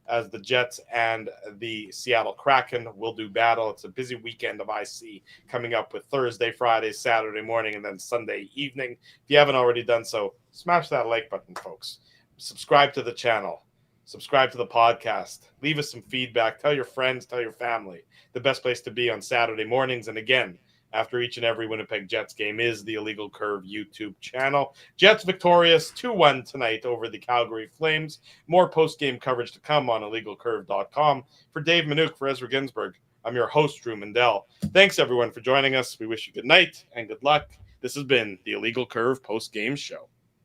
[SPEAKER 2] as the Jets and the Seattle Kraken will do battle. It's a busy weekend of IC coming up with Thursday, Friday, Saturday morning, and then Sunday evening. If you haven't already done so, smash that like button, folks. Subscribe to the channel. Subscribe to the podcast. Leave us some feedback. Tell your friends, tell your family. The best place to be on Saturday mornings. And again, after each and every Winnipeg Jets game is the Illegal Curve YouTube channel. Jets victorious 2-1 tonight over the Calgary Flames. More post-game coverage to come on illegalcurve.com. For Dave Manouk, for Ezra Ginsburg, I'm your host, Drew Mandel. Thanks, everyone, for joining us. We wish you good night and good luck. This has been the Illegal Curve post-game show.